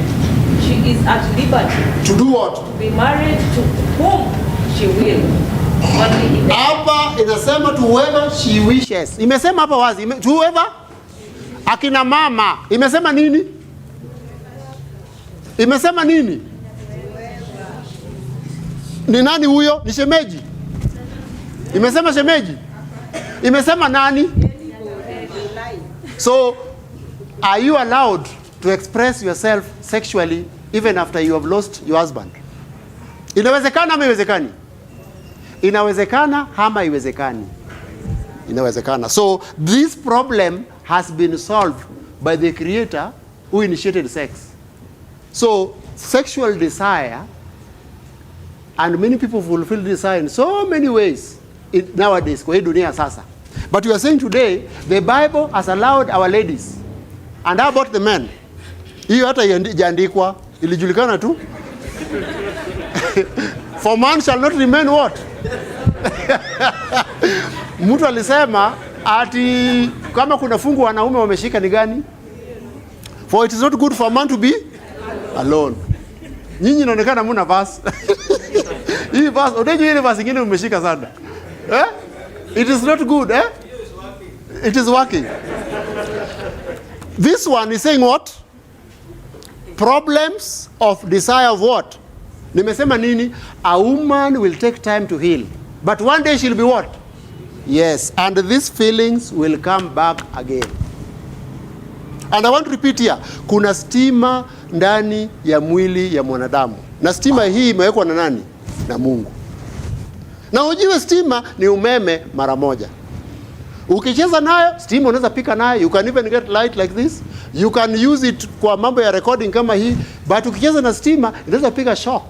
she is at liberty. To do what? To be married to whom she will. Hapa inasema to whoever she wishes. Imesema hapa wazi. To whoever? Akina mama. Imesema nini? Imesema nini? Ni nani huyo? Ni shemeji? Imesema shemeji? Imesema nani? So, are you allowed to express yourself sexually even after you have lost your husband? Inawezekana ama iwezekani? Inawezekana ama iwezekani? Inawezekana. So, this problem has been solved by the Creator who initiated sex. So, sexual desire, and many people fulfill desire in so many ways nowadays kwa hii dunia sasa. But we are saying today, the Bible has allowed our ladies. And how about the men? Hiyo hata ijaandikwa, ilijulikana tu. For man shall not remain what? Mtu alisema ati kama kuna fungu wanaume wameshika ni gani? For it is not good for a man to be alone. Nyinyi inaonekana muna verse. Hii verse, unajua ile verse nyingine umeshika sana. Eh? It is not good, eh? It is working. This one is saying what? Problems of desire of what? Nimesema nini? A woman will take time to heal. But one day she'll be what? Yes, and these feelings will come back again. And I want to repeat here, kuna stima ndani ya mwili ya mwanadamu. Na stima hii imewekwa na nani? Na Mungu. Na ujue stima ni umeme mara moja. Ukicheza nayo, stima unaweza pika nayo. You can even get light like this. You can use it kwa mambo ya recording kama hii. But ukicheza na stima, inaweza piga shock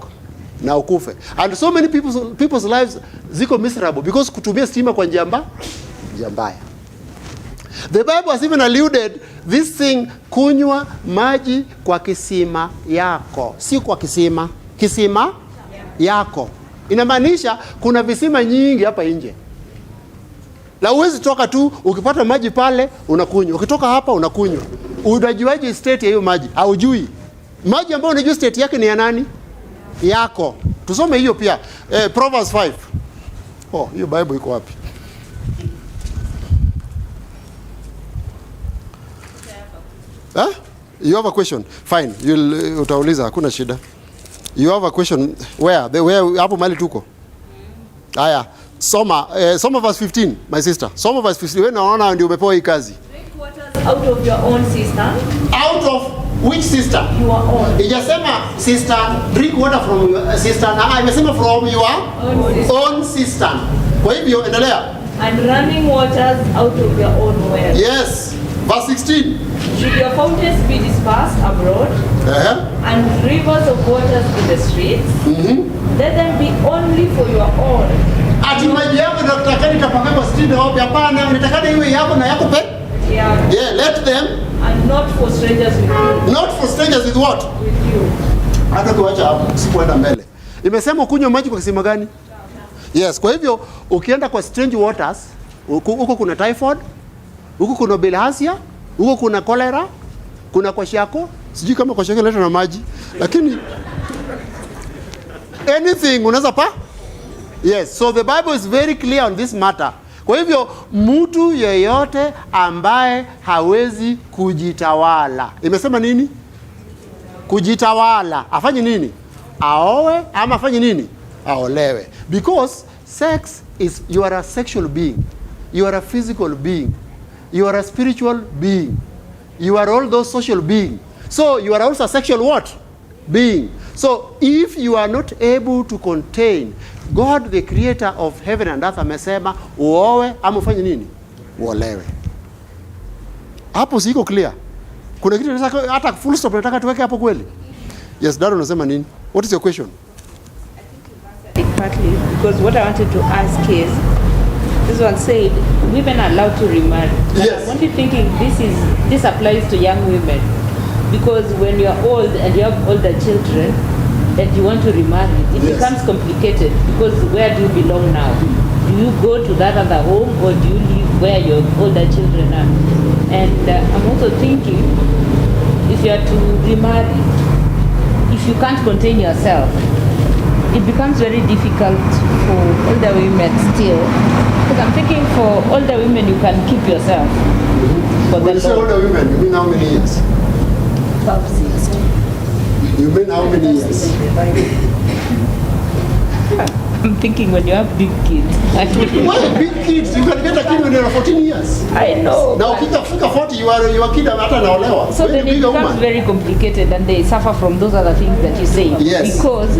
na ukufe. And so many people's lives ziko miserable because kutumia stima kwa njia mbaya. The Bible has even alluded this thing, kunywa maji kwa kisima yako. Si kwa kisima yako. Inamaanisha kuna visima nyingi hapa nje. La uwezi toka tu, ukipata maji pale, unakunywa. Ukitoka hapa, unakunywa. Unajuaje state ya hiyo maji? Haujui. Maji ambayo unajua state yake ni ya nani? Yako. Tusome hiyo pia. Proverbs 5. Oh, hiyo Bible iko wapi? You have a question? Fine. Utauliza, hakuna shida. You have a question. Where hapo mali tuko? Haya. Soma verse 15, my sister. Soma verse 15. Wewe naona ndio umepewa hii kazi. Drink waters out of your own cistern. Out of which sister? Your own. Ijasema sister, drink water from your cistern. Imesema from your own cistern. Kwa hivyo endelea. And running waters out of your own well. Yes. Verse 16. Should your fountains be dispersed abroad, and rivers of waters in the streets, let them be only for your own. Ati maji yako ndio tutakani tapaka kwa street hope, hapana, nitakana iwe yako na yako pe? Yeah, let them. And not for strangers with you. Not for strangers with what? With you. Hata tuacha hapo, sikuenda mbele. Imesema kunywa maji kwa kisima gani? Yes, kwa hivyo ukienda kwa strange waters, huko kuna typhoid, huko kuna bilharzia, huko kuna cholera, kuna kwashiako, sijui kama kwashiako leta na maji, lakini anything unaweza pa? Yes, so the Bible is very clear on this matter. Kwa hivyo mtu yeyote ambaye hawezi kujitawala, imesema nini? Kujitawala, afanye nini? Aowe ama afanye nini? Aolewe. Because sex is, you are a sexual being, you are a physical being, you are a spiritual being, you are all those social being. So you are also a sexual what? Being. So if you are not able to contain, God the creator of heaven and earth amesema uowe ama ufanye nini? Uolewe. Hapo siko clear. Kuna kitu nataka hata full stop nataka tuweke hapo kweli? Yes, Dad unasema nini? What is your question? Partly because what I wanted to ask is, this one said women are allowed to remarry. Yes. I'm only thinking this applies to young women, because when you're old and you have older children and you want to remarry, it Yes. becomes complicated, because where do you belong now? Do you go to that other home, or do you live where your older children are? And I'm also thinking, if you are to remarry, if you can't contain yourself, it becomes very difficult for older women still. Because I'm thinking for older women, you can keep yourself. For When you say older women, you mean how many years? 5, 6. You mean how many years? I'm thinking when you have big kids. Well, big kids, you can get a kid when you're 14 years. I know. Now, ukifika 40, your kid hata naolewa. So then it becomes very complicated and they suffer from those other things that you say. Yes. Because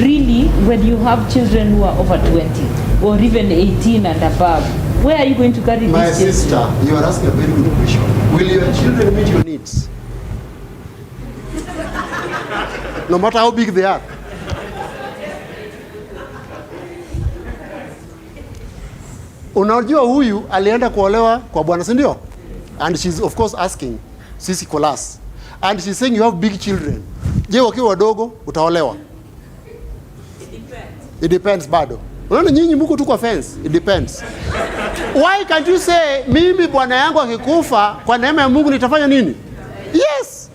really, when you have children who are over 20 or even 18 and above, where are you going to carry these children? My sister, you are asking a very good question. Will your children meet your needs? No matter how big they are. Unajua huyu alienda kuolewa kwa bwana, si ndio? And she's of course asking sisi class. And she's saying you have big children. Je, wakiwa wadogo utaolewa? It depends bado. Unaona nyinyi mko tu kwa fence. It depends. Why can't you say mimi bwana yangu akikufa kwa neema ya Mungu nitafanya nini? Yes.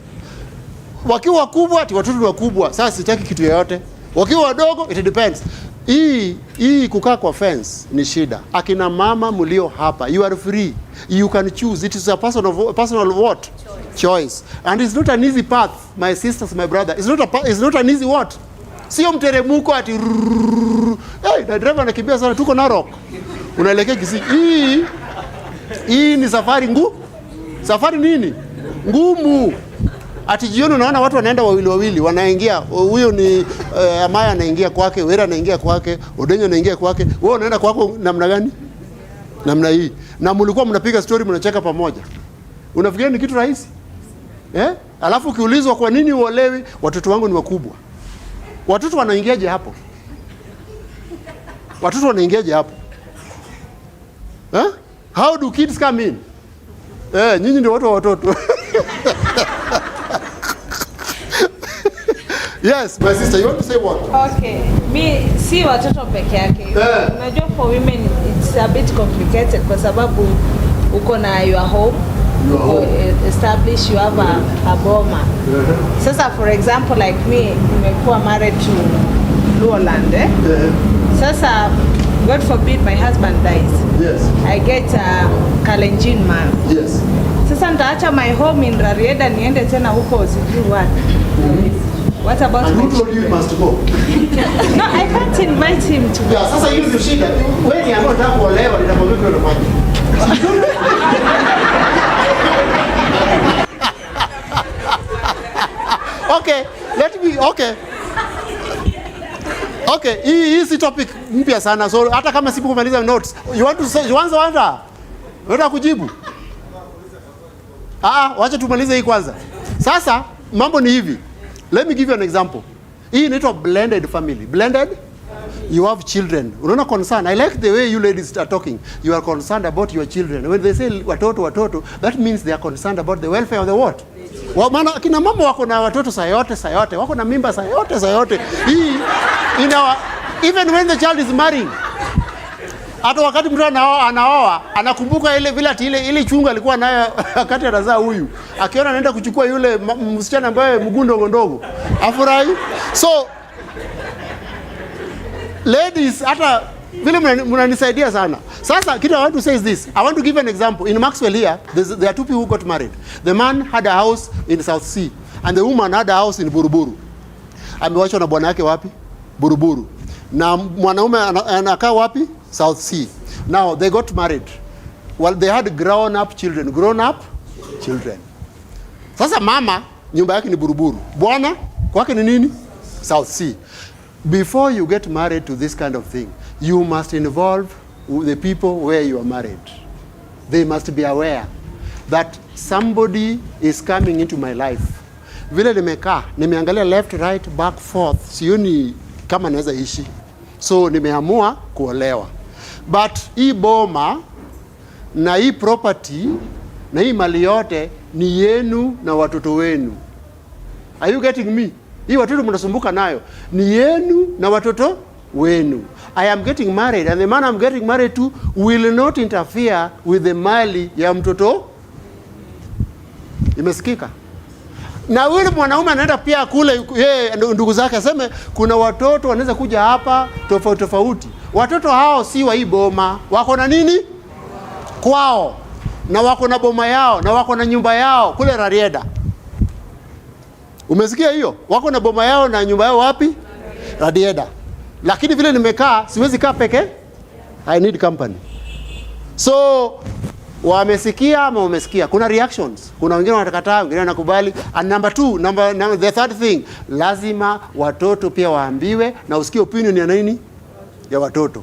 Wakiwa wakubwa ati watoto wakubwa. Sasa sitaki kitu yoyote. Wakiwa wadogo it depends. Hii kukaa kwa fence ni shida. Akina mama mlio hapa, you are free. You can choose. It is a personal what? Choice. And it's not an easy path, my sisters, my brother. It's not an easy what? Sio mteremuko ati hey, na driver anakimbia sana, tuko Narok. Unaelekea Kisii. Hii ni safari nini? Ngumu. Ati jioni unaona watu wanaenda wawili wanaingia, huyo ni Amaya anaingia kwake, Wera anaingia kwake, Odenyo anaingia kwake. Wewe unaenda kwako namna gani? Namna hii. Na mlikuwa mnapiga story mnacheka pamoja. Unafikiria ni kitu rahisi? Alafu ukiulizwa kwa nini uolewi, watoto wangu ni wakubwa. Watoto wanaingiaje hapo? Watoto wanaingiaje hapo? How do kids come in? Nyinyi ndio watoto. Yes, my sister, you want to say what? Okay. Si watoto peke yake. Unajua for women it's a bit complicated kwa sababu uko na your home. Establish you have a boma. Sasa for example like me, nimekuwa married to Luoland. Sasa God forbid my husband dies. Yes. I get a Kalenjin man. Yes. Sasa nitaacha my home in Rarieda niende tena huko sijui wapi. What about and who told you must go? No, I can't invite him to. Yeah, sasa hiyo ndio shida. Wewe ni ambaye unataka kuolewa nitakwambia kwa unafanya. Okay, hii si topic mpya sana. So hata kama sipo kumaliza notes, you want to say you want kujibu? Wacha tumalize hii kwanza. Sasa mambo ni hivi. Let me give you an example. Hii inaitwa blended family. Blended, you have children. Unaona concern. I like the way you ladies are talking. You are concerned about your children. When they say watoto, that means they are concerned about the welfare of the what? Maana kina mama wako na watoto saa yote. Wako na mimba saa yote. Hii even when the child is marrying. Hata wakati mtu anaoa, anakumbuka ile vile ati ile chungu alikuwa nayo wakati anazaa huyu. Akiona anaenda kuchukua yule msichana ambaye mgundo ndogo. Afurahi. So ladies, hata vile mnanisaidia sana. Sasa kitu I want to say is this. I want to give an example. In Maxwell here, there are two people who got married. The man had a house in South Sea and the woman had a house in Buruburu. Amewachwa na bwana yake wapi? Buruburu. Na mwanaume anakaa wapi? South Sea. Now they got married. Well, they had grown up children. Sasa mama nyumba yake ni Buruburu. Bwana kwake ni nini? South Sea. Before you get married to this kind of thing, you must involve the people where you are married. They must be aware that somebody is coming into my life. Vile nimeangalia left, right, back, forth. Sioni kama naweza ishi. So nimeamua kuolewa. But hii boma na hii property na hii mali yote ni yenu na watoto wenu. Are you getting me? Hii watoto mnasumbuka nayo ni yenu na watoto wenu. I am getting married and the man I'm getting married to will not interfere with the mali ya mtoto. Imesikika? Na yule mwanaume anaenda pia kule yeye ndugu zake aseme kuna watoto wanaweza kuja hapa tofauti. Watoto hao si wa hii boma. Wako na nini? Kwao. Na wako na boma yao na wako na nyumba yao kule Rarieda. Umesikia hiyo? Wako na boma yao na nyumba yao wapi? Radieda. Lakini vile nimekaa, siwezi kaa peke. I need company. So wamesikia ama umesikia? Kuna reactions. Kuna wengine wanakataa, wengine wanakubali. And number two, the third thing, lazima watoto pia waambiwe na usikie opinion ya nini? Ya watoto.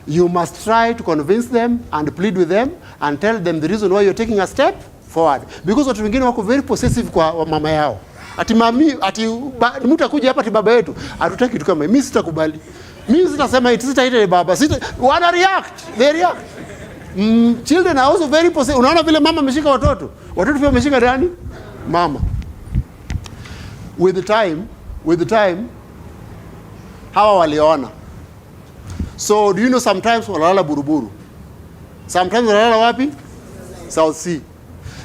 You must try to convince them and plead with them and tell them the reason why you're taking a step forward. Because watu wengine wako very possessive kwa mama yao. Ati mtu akuja hapa ati baba yetu, hatutaki kitu kama mimi sitakubali. Mimi sitasema eti sitaita baba. Wana react. They react. Children are also very possessive. Unaona vile mama ameshika watoto. Watoto pia wameshika nani? Mama. With the time hawa waliona. So do you know sometimes wanalala Buruburu? Sometimes wanalala wapi? South Sea.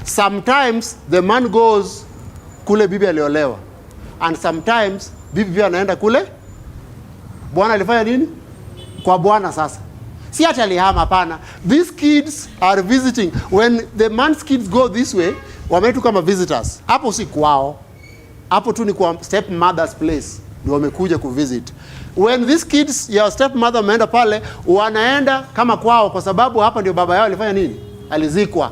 Sometimes the man goes kule bibi aliolewa. And sometimes bibi pia anaenda kule. Bwana alifanya nini? Kwa bwana sasa. Si ati alihama, hapana. These kids are visiting. When the man's kids go this way, wametu kama visitors. Hapo si kwao. Hapo tu ni kwa stepmother's place. Ndio wamekuja kuvisit. When these kids, your stepmother wameenda pale, wanaenda kama kwao kwa sababu hapa ndio baba yao alifanya nini? Alizikwa.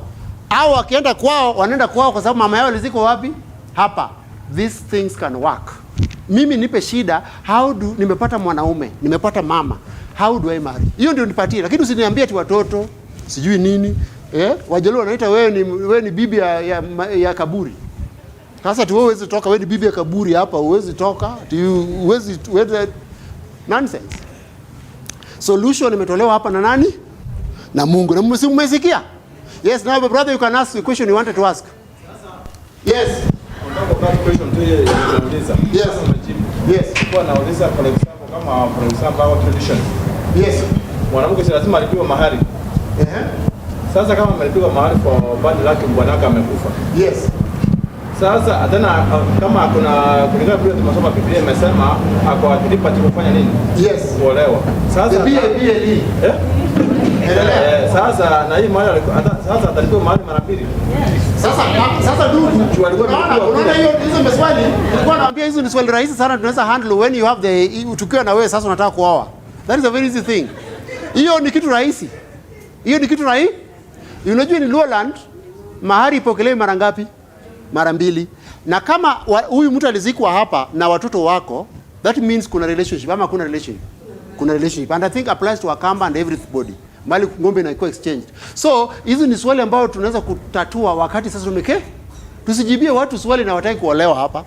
Au wakienda kwao, wanaenda kwao kwa sababu mama yao alizikwa wapi? Hapa. These things can work. Mimi nipe shida, nimepata mwanaume, nimepata mama. How do I marry? Hiyo ndio nipatie, lakini usiniambie ati watoto, sijui nini. Wajaluo wanaita wewe ni bibi ya kaburi. Sasa tu wewe huwezi toka, wewe ni bibi ya kaburi hapa, huwezi toka, huwezi nonsense. Solution imetolewa hapa na nani? Na Mungu. Na mmesikia? Yes, now brother, you can ask the question you wanted to ask. Yes. Yes. Yes. Kwa nauliza for example our tradition. Yes. Mwanamke si lazima alipiwe mahari. Sasa kama amelipiwa mahari kwa badi lake bwanake amekufa. Yes. Sasa tena kama kulingana vile tumesoma Biblia imesema ako akilipa kufanya nini? Yes. Kuolewa. Sasa BABLE. Sasa na hii mahali sasa atalipiwa mahali mara mbili. Sasa ndugu, unaona hizo maswali, nilikuwa naambia hizo ni swali rahisi sana tunaweza handle when you have tukiwa na wewe sasa unataka kuoa. That is a very easy thing. Hiyo ni kitu rahisi. Unajua ni Lowland mahari ipokelewe mara ngapi? Mara mbili. Na kama huyu mtu alizikwa hapa na watoto wako, that means kuna relationship ama kuna relationship. Kuna relationship. And I think applies to Akamba and everybody. Mali ngombe inaikuwa exchanged. So, hizi ni swali ambayo tunaweza kutatua wakati sasa tumekee. Tusijibie watu swali na wataki kuolewa hapa.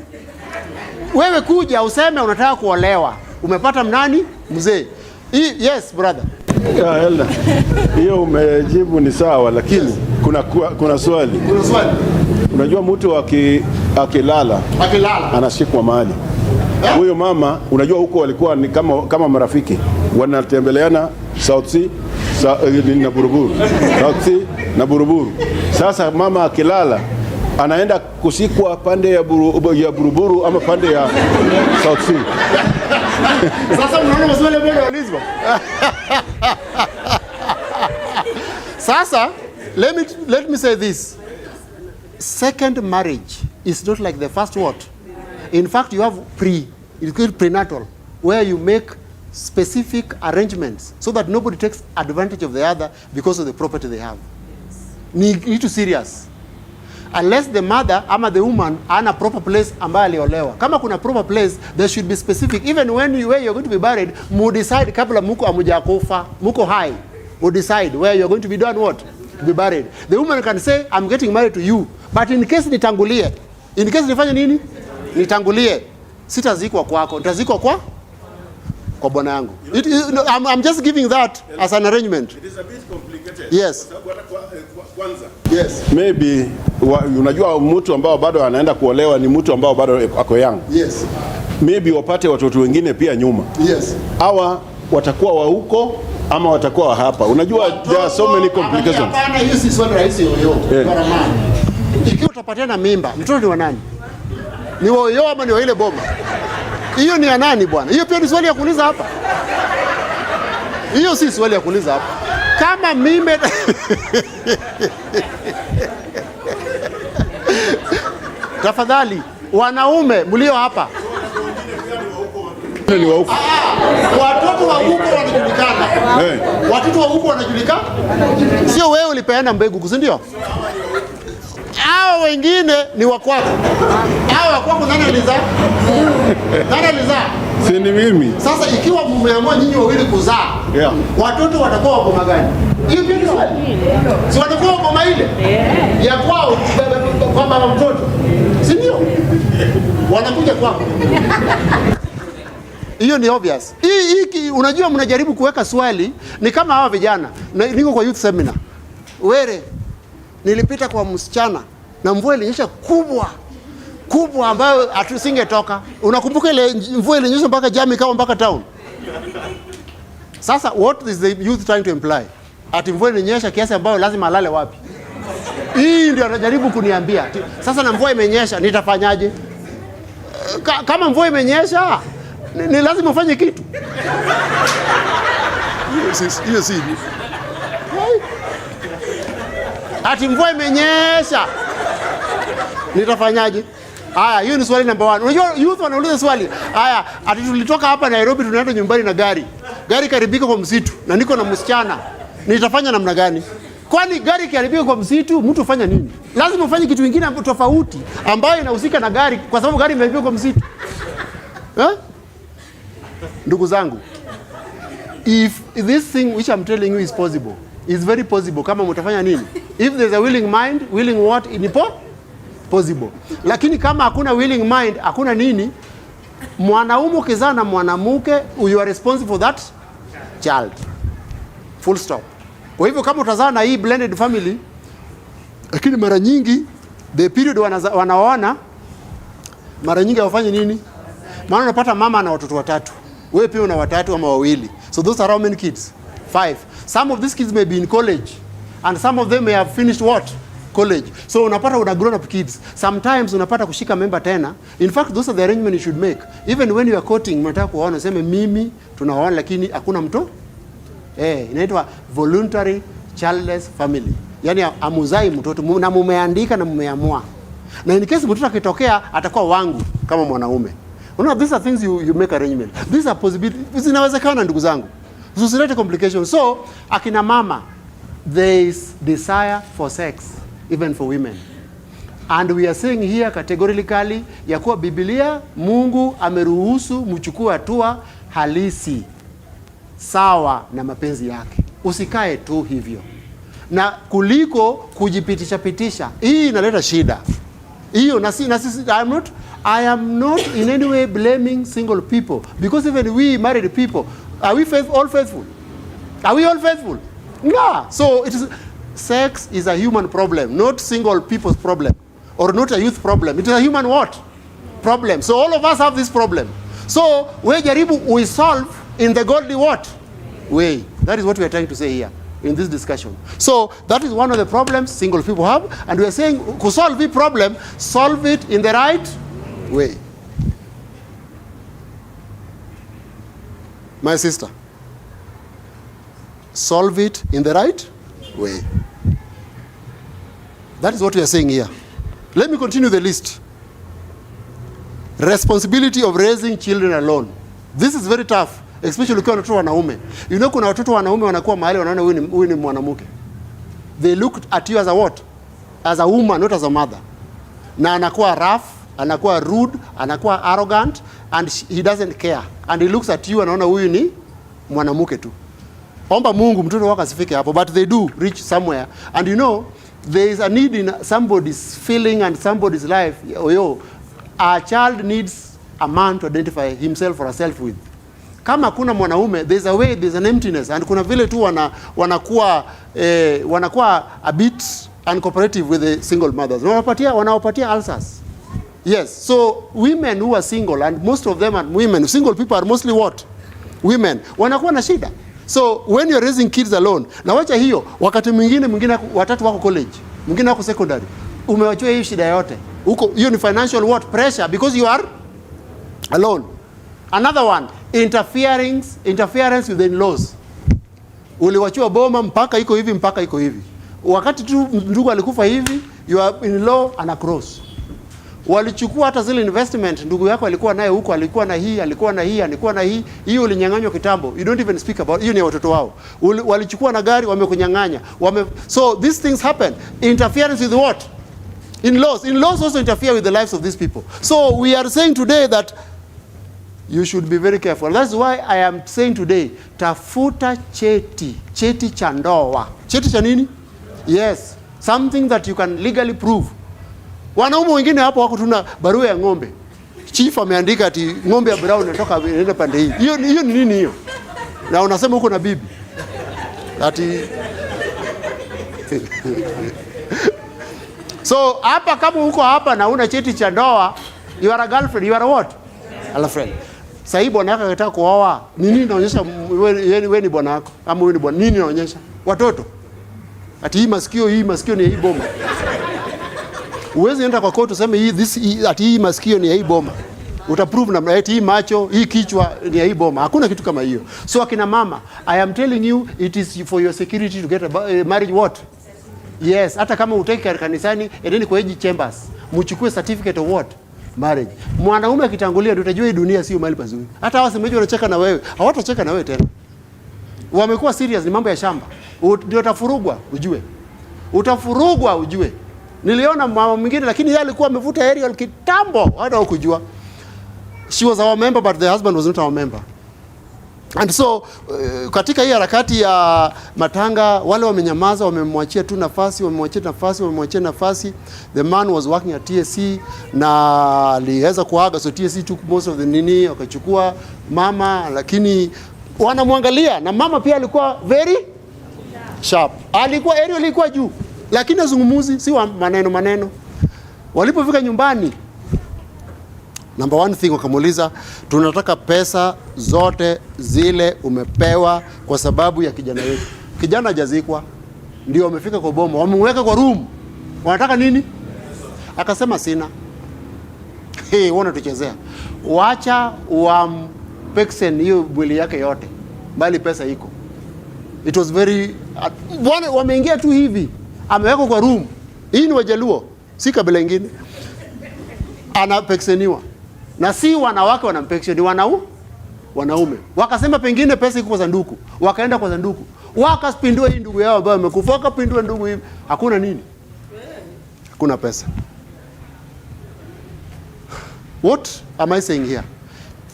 Wewe kuja useme unataka kuolewa. Umepata mnani? Mzee. Yes, brother. Yeah, Elda. Hiyo umejibu ni sawa, lakini yes. Kuna swali. Kuna swali. Unajua mtu akilala anashikwa mahali. Huyo mama, unajua huko walikuwa ni kama marafiki. Wanatembeleana South Sea na Buruburu. South Sea na Buruburu. Sasa mama akilala anaenda kusikwa pande ya Buruburu ama pande ya South Sea. Sasa mnaona maswali ya Elizabeth. Sasa let me say this. Second marriage is not like the first what? In fact, you have it's called prenatal, where you make specific arrangements so that nobody takes advantage of the other because of the property they have. Need to serious. Unless the mother ama the woman ana proper place ambayo aliolewa. Kama kuna proper place, there should be specific. Even where you're going to be buried, mu decide kabla muko amujakufa, muko high. Mu decide where you're going to be done what? To be buried. The woman can say, I'm getting married to you. But in case nitangulie, in case nifanye nini? Nitangulie. Sitazikwa kwako, nitazikwa kwa bwana yangu. I'm just giving that as an arrangement. It is a bit complicated. Yes. Kwanza. Yes. Maybe unajua mtu ambao bado anaenda kuolewa ni mtu ambao bado ako young. Yes. Maybe wapate watoto wengine pia nyuma. Yes. Hawa watakuwa wa huko ama watakuwa hapa. Unajua there are so many complications. Hapana, hiyo si swali rahisi yoyo. Bwana mama. Ikiwa utapatiana mimba, mtoto ni wa nani? Ni wa yoyo ama ni wa ile boma? Hiyo ni ya nani bwana? Hiyo pia ni swali ya kuuliza hapa. Hiyo si swali ya kuuliza hapa. Kama mimi wanaume mlio hapa, ni wa huko. Watoto wa huko wanajulikana. Watoto wa huko wanajulikana. Sio wewe ulipeana mbegu, si ndio? Hao wengine ni wa kwako. Hao wa kwako nani alizaa? Nani alizaa? Si ni mimi. Sasa ikiwa mmeamua nyinyi wawili kuzaa, watoto watakuwa wa boma gani? Hiyo ndio swali. Si watakuwa wa boma ile? Ya kwao kwa baba mtoto. Si ndio? Wanakuja kwako. Hiyo ni obvious. Hii unajua mnajaribu kuweka swali ni kama hawa vijana. Niko kwa youth seminar. Were nilipita kwa msichana na mvua ilinyesha kubwa ambayo atusingetoka. Unakumbuka ile mvua ilinyesha mpaka jam ikawa mpaka town. Sasa what is the youth trying to imply? Ati mvua ilinyesha kiasi ambayo lazima alale wapi? Hii ndio anajaribu kuniambia. Sasa na mvua imenyesha nitafanyaje? Kama mvua imenyesha ni lazima ufanye kitu. Hiyo si. Ati mvua imenyesha nitafanyaje? Haya, hiyo ni swali number 1. Unajua youth wanauliza swali. Haya, ati tulitoka hapa Nairobi tunaenda nyumbani na gari. Gari karibika kwa msitu na niko na msichana. Nitafanya namna gani? Kwani gari karibika kwa msitu, mtu ufanya nini? Lazima ufanye kitu kingine tofauti ambayo inahusika na gari kwa sababu gari imekaribika kwa msitu. Ndugu zangu, if this thing which I'm telling you is possible, is very possible kama mtafanya nini? If there's a willing mind, willing what? Possible. Lakini kama hakuna willing mind, hakuna nini? Mwanaume ukizaa na mwanamke, you are responsible for that child. Full stop. Kwa hivyo kama utazaa na hii blended family, lakini mara nyingi the period wanaoana mara nyingi hawafanye nini? Maana unapata mama na watoto watatu. Wewe pia una watatu ama wawili. So those are how many kids? 5. Some of these kids may be in college and some of them may have finished what? College. So unapata una grown up kids. Sometimes unapata kushika member tena. In fact, those are the arrangements you should make. Even when you are courting, mnataka kuoana useme mimi tunaoana lakini hakuna mto. Inaitwa voluntary childless family. Yaani amuzai mtoto na mumeandika na mumeamua. Na in case mtoto akitokea atakuwa wangu kama mwanaume. These are things you make arrangement. These are possibilities. Zinawezekana ndugu zangu. Usilete complications. So, akina mama, there is desire for sex, even for women. And we are saying here categorically, ya kuwa Biblia, Mungu ameruhusu mchukue hatua halisi, sawa na mapenzi yake. Usikae tu hivyo. Na kuliko kujipitisha. Hii inaleta shida. Hiyo I am not in any way blaming single people, because even we married people, are we all faithful? Are we all faithful? No. So sex is a human problem, not single people's problem, or not a youth problem. It is a human what? Problem. So all of us have this problem. So we solve in the godly what? Way. That is what we are trying to say here in this discussion. So that is one of the problems single people have, and we are saying to solve the problem, solve it in the right way. My sister, solve it in the right way. That is what we are saying here. Let me continue the list. Responsibility of raising children alone. This is very tough, especially ukiwa watoto wanaume. You know, kuna watoto wanaume wanakuwa mahali wanaona huyu ni mwanamke. They look at you as a what? As a woman, not as a mother. Na anakuwa rough, anakuwa rude, anakuwa arrogant, and he doesn't care. And he looks at you anaona huyu ni mwanamke tu. Omba Mungu mtoto wako asifike hapo, but they do reach somewhere. And you know, there is a need in somebody's feeling and somebody's life. A child needs a man to identify himself or herself with. Kama kuna mwanaume, there's a way, there's an emptiness, and kuna vile tu wanakuwa a bit uncooperative with the single mothers. Wanawapatia ulcers. Yes, so women who are single, and most of them are women, single people are mostly what? Women. Wanakuwa na shida. So when you're raising kids alone, na wacha hiyo, wakati mwingine watatu wako college, mwingine wako secondary, umewachua hiyo shida yote. Hiyo ni financial what? Pressure, because you are alone. Another one, interference with the in-laws. Uliwachua boma mpaka iko hivi. Wakati tu ndugu alikufa hivi, you are in-law ana cross. walichukua hata zile investment. Ndugu yako alikuwa naye huko, alikuwa na hii, alikuwa na hii, alikuwa na hii. Hiyo ulinyang'anywa kitambo. You don't even speak about hiyo, ni watoto wao. Walichukua na gari, wamekunyang'anya. So these things happen. Interference with what? In-laws. In-laws also interfere with the lives of these people. So we are saying today that you should be very careful. That's why I am saying today, tafuta cheti cha ndoa. Cheti cha nini? Yes, something that you can legally prove. Wanaume wengine hapo wako tuna barua ya ng'ombe. Chief ameandika ati ng'ombe ya brown inatoka inaenda pande hii. Hiyo ni nini hiyo? Na unasema uko na bibi. Ati so hapa kama uko hapa na una cheti cha ndoa, you are a girlfriend, you are a what? Girlfriend. Sasa hii bwana yako anataka kuoa. Nini inaonyesha wewe ni bwana wako? Ama wewe ni bwana? Nini inaonyesha? Watoto. Ati hii masikio ni hii boma. Uwezi enda kwa court useme ati hii masikio ni hii boma. Utaprove na ati hii macho, hii kichwa ni hii boma. Hakuna kitu kama hiyo. So akina mama, I am telling you, it is for your security to get a marriage what? Yes, hata kama utaki kanisani, endeni kwa age chambers. Mchukue certificate of what? Marriage. Mwanaume akitangulia ndio utajua hii dunia sio mahali pazuri. Hata wasemeje wanacheka na wewe, hawatacheka na wewe tena. Wamekuwa serious, ni mambo ya shamba. Ndio utafurugwa ujue. Utafurugwa ujue. Niliona mama mwingine lakini yeye alikuwa amevuta aerial kitambo, hata hukujua. She was our member but the husband was not our member. And so katika hii harakati ya matanga wale wamenyamaza, wamemwachia tu nafasi, The man was working at TSC na aliweza kuaga, so TSC took most of the nini, wakachukua mama, lakini wanamwangalia na mama pia alikuwa very sharp. Alikuwa aerial ilikuwa juu, lakini azungumuzi si maneno. Walipofika nyumbani, number one thing wakamuuliza, tunataka pesa zote zile umepewa kwa sababu ya kijana wetu. Kijana hajazikwa, ndio wamefika kwa boma, wamemweka kwa room. Wanataka nini? Akasema sina. Wana tuchezea. Wacha wampexen hiyo mwili yake yote, bali pesa iko. It was very wameingia tu hivi, amewekwa kwa room. Hii ni Wajaluo, si kabila ingine. Anapexeniwa. Na si wanawake wanampexeni, wanaume. Wakasema pengine pesa iko kwa sanduku. Wakaenda kwa sanduku. Wakaspindua hii ndugu yao ambaye amekufa, wakapindua ndugu hivi. Hakuna nini? Hakuna pesa. What am I saying here?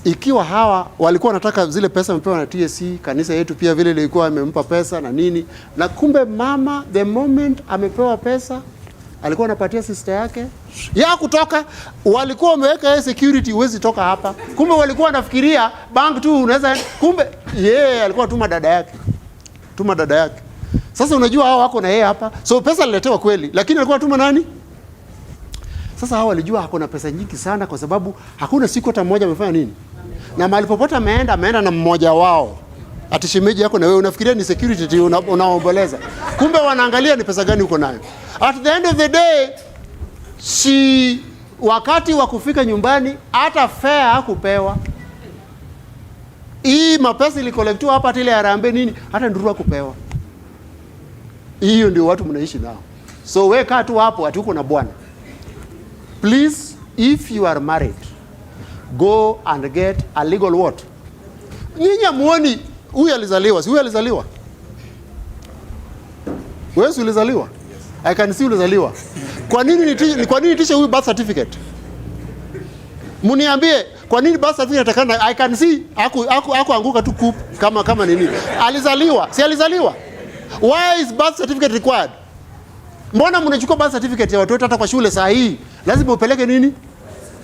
Ikiwa hawa walikuwa wanataka zile pesa wamepewa na TSC, kanisa yetu pia vile ilikuwa imempa pesa na nini, na kumbe mama the moment amepewa pesa alikuwa anapatia sister yake ya kutoka, walikuwa wameweka security, huwezi toka hapa. Kumbe walikuwa wanafikiria bank tu unaweza, kumbe alikuwa tuma dada yake. Sasa unajua hao wako na yeye hapa, so pesa aliletewa kweli, lakini alikuwa tuma nani? Sasa hao walijua hakuna pesa nyingi sana, kwa sababu hakuna siku hata mmoja amefanya nini, na mahali popote ameenda na mmoja wao. Ati shemeji yako na wewe unafikiria ni security unaomboleza, kumbe wanaangalia ni pesa gani uko nayo. At the end of the day, wakati wa kufika nyumbani hata fare hakupewa. Hii mapesa ilikolektiwa hapa ile harambee nini, hata nduru hakupewa. Hiyo ndio watu mnaishi nao. So wewe kaa tu hapo ati uko na bwana. Please, if you are married, go and get a legal what? Nyinyi muone huyu alizaliwa, si huyu alizaliwa? Wewe si ulizaliwa? I can see ulizaliwa. Kwa nini nitishe huyu birth certificate? Muniambie kwa nini birth certificate atakana? I can see anguka tu kup kama nini. Alizaliwa, si alizaliwa? Why is birth certificate required? Mbona mnachukua birth certificate ya watoto hata kwa shule saa hii? Lazima upeleke nini?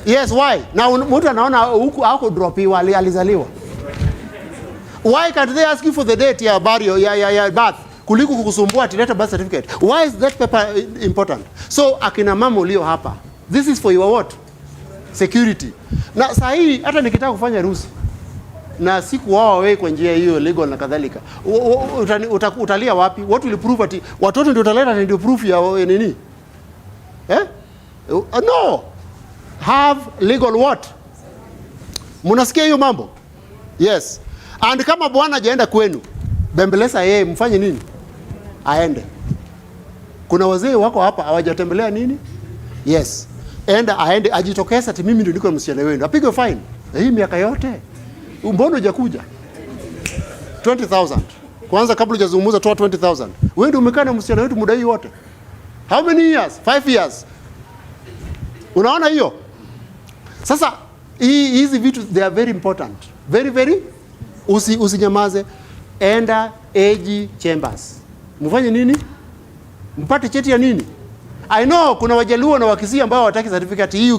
Yes, why? Na mtu anaona huku hako dropiwa alizaliwa. Why can't they ask you for the date ya burial ya birth kuliko kukusumbua atileta birth certificate? Why is that paper important? So akina mama ulio hapa, this is for your what? Security. Na saa hii hata nikitaka kufanya harusi na siku wao wewe kwa njia hiyo legal na kadhalika, utalia wapi? What will prove ati watoto ndio utaleta ndio proof ya nini? No. Have legal what? Mnasikia hiyo mambo? Yes. And kama bwana hajaenda kwenu, bembeleza yeye, mfanye nini? Aende. Kuna wazee wako hapa hawajatembelea nini? Yes. aende ajitokeze ati mimi ndio niko msichana wenu. Apigwe fine. Hii miaka yote. Mbona hujakuja? 20,000. Kwanza kabla hujazungumza toa 20,000. Wewe ndio umekaa na msichana wetu muda hii wote. How many years? 5 years. Unaona hiyo? Sasa hizi vitu they are very important. Very very usinyamaze. Enda AG chambers. Mfanye nini? Mpate cheti ya nini? I know kuna Wajaluo na Wakisii ambao hawataki certificate hii.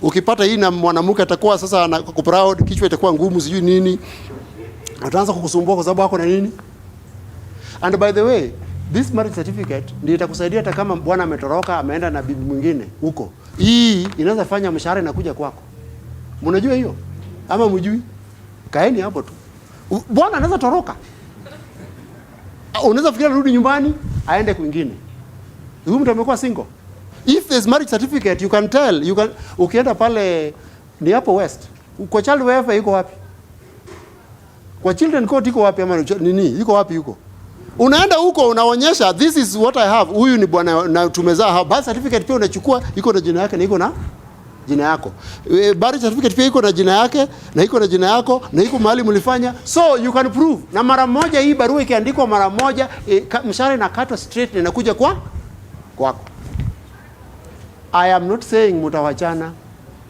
Ukipata hii na mwanamke atakuwa sasa na proud, kichwa itakuwa ngumu sijui nini. Ataanza kukusumbua kwa sababu hako na nini? And by the way, this marriage certificate ndio itakusaidia hata kama bwana ametoroka ameenda na bibi mwingine huko. Hii inaweza fanya mshahara inakuja kwako. Mnajua hiyo? Ama mjui? Kaeni hapo tu. Bwana anaweza toroka. Unaweza fikiria rudi nyumbani aende kwingine. Huyu mtu amekuwa single. If there's marriage certificate you can tell, ukienda pale ni hapo West. Kwa child welfare iko wapi? Kwa children court iko wapi ama nini? Iko wapi huko? Unaenda huko unaonyesha this is what I have. Huyu ni bwana na tumezaa. Birth certificate pia unachukua iko na jina yake na iko na jina yako. Marriage certificate pia iko na jina yake na iko na jina yako na iko mahali mlifanya. So you can prove. Na mara moja hii barua ikiandikwa mara moja mshahara inakatwa straight na inakuja kwako. I am not saying mtawachana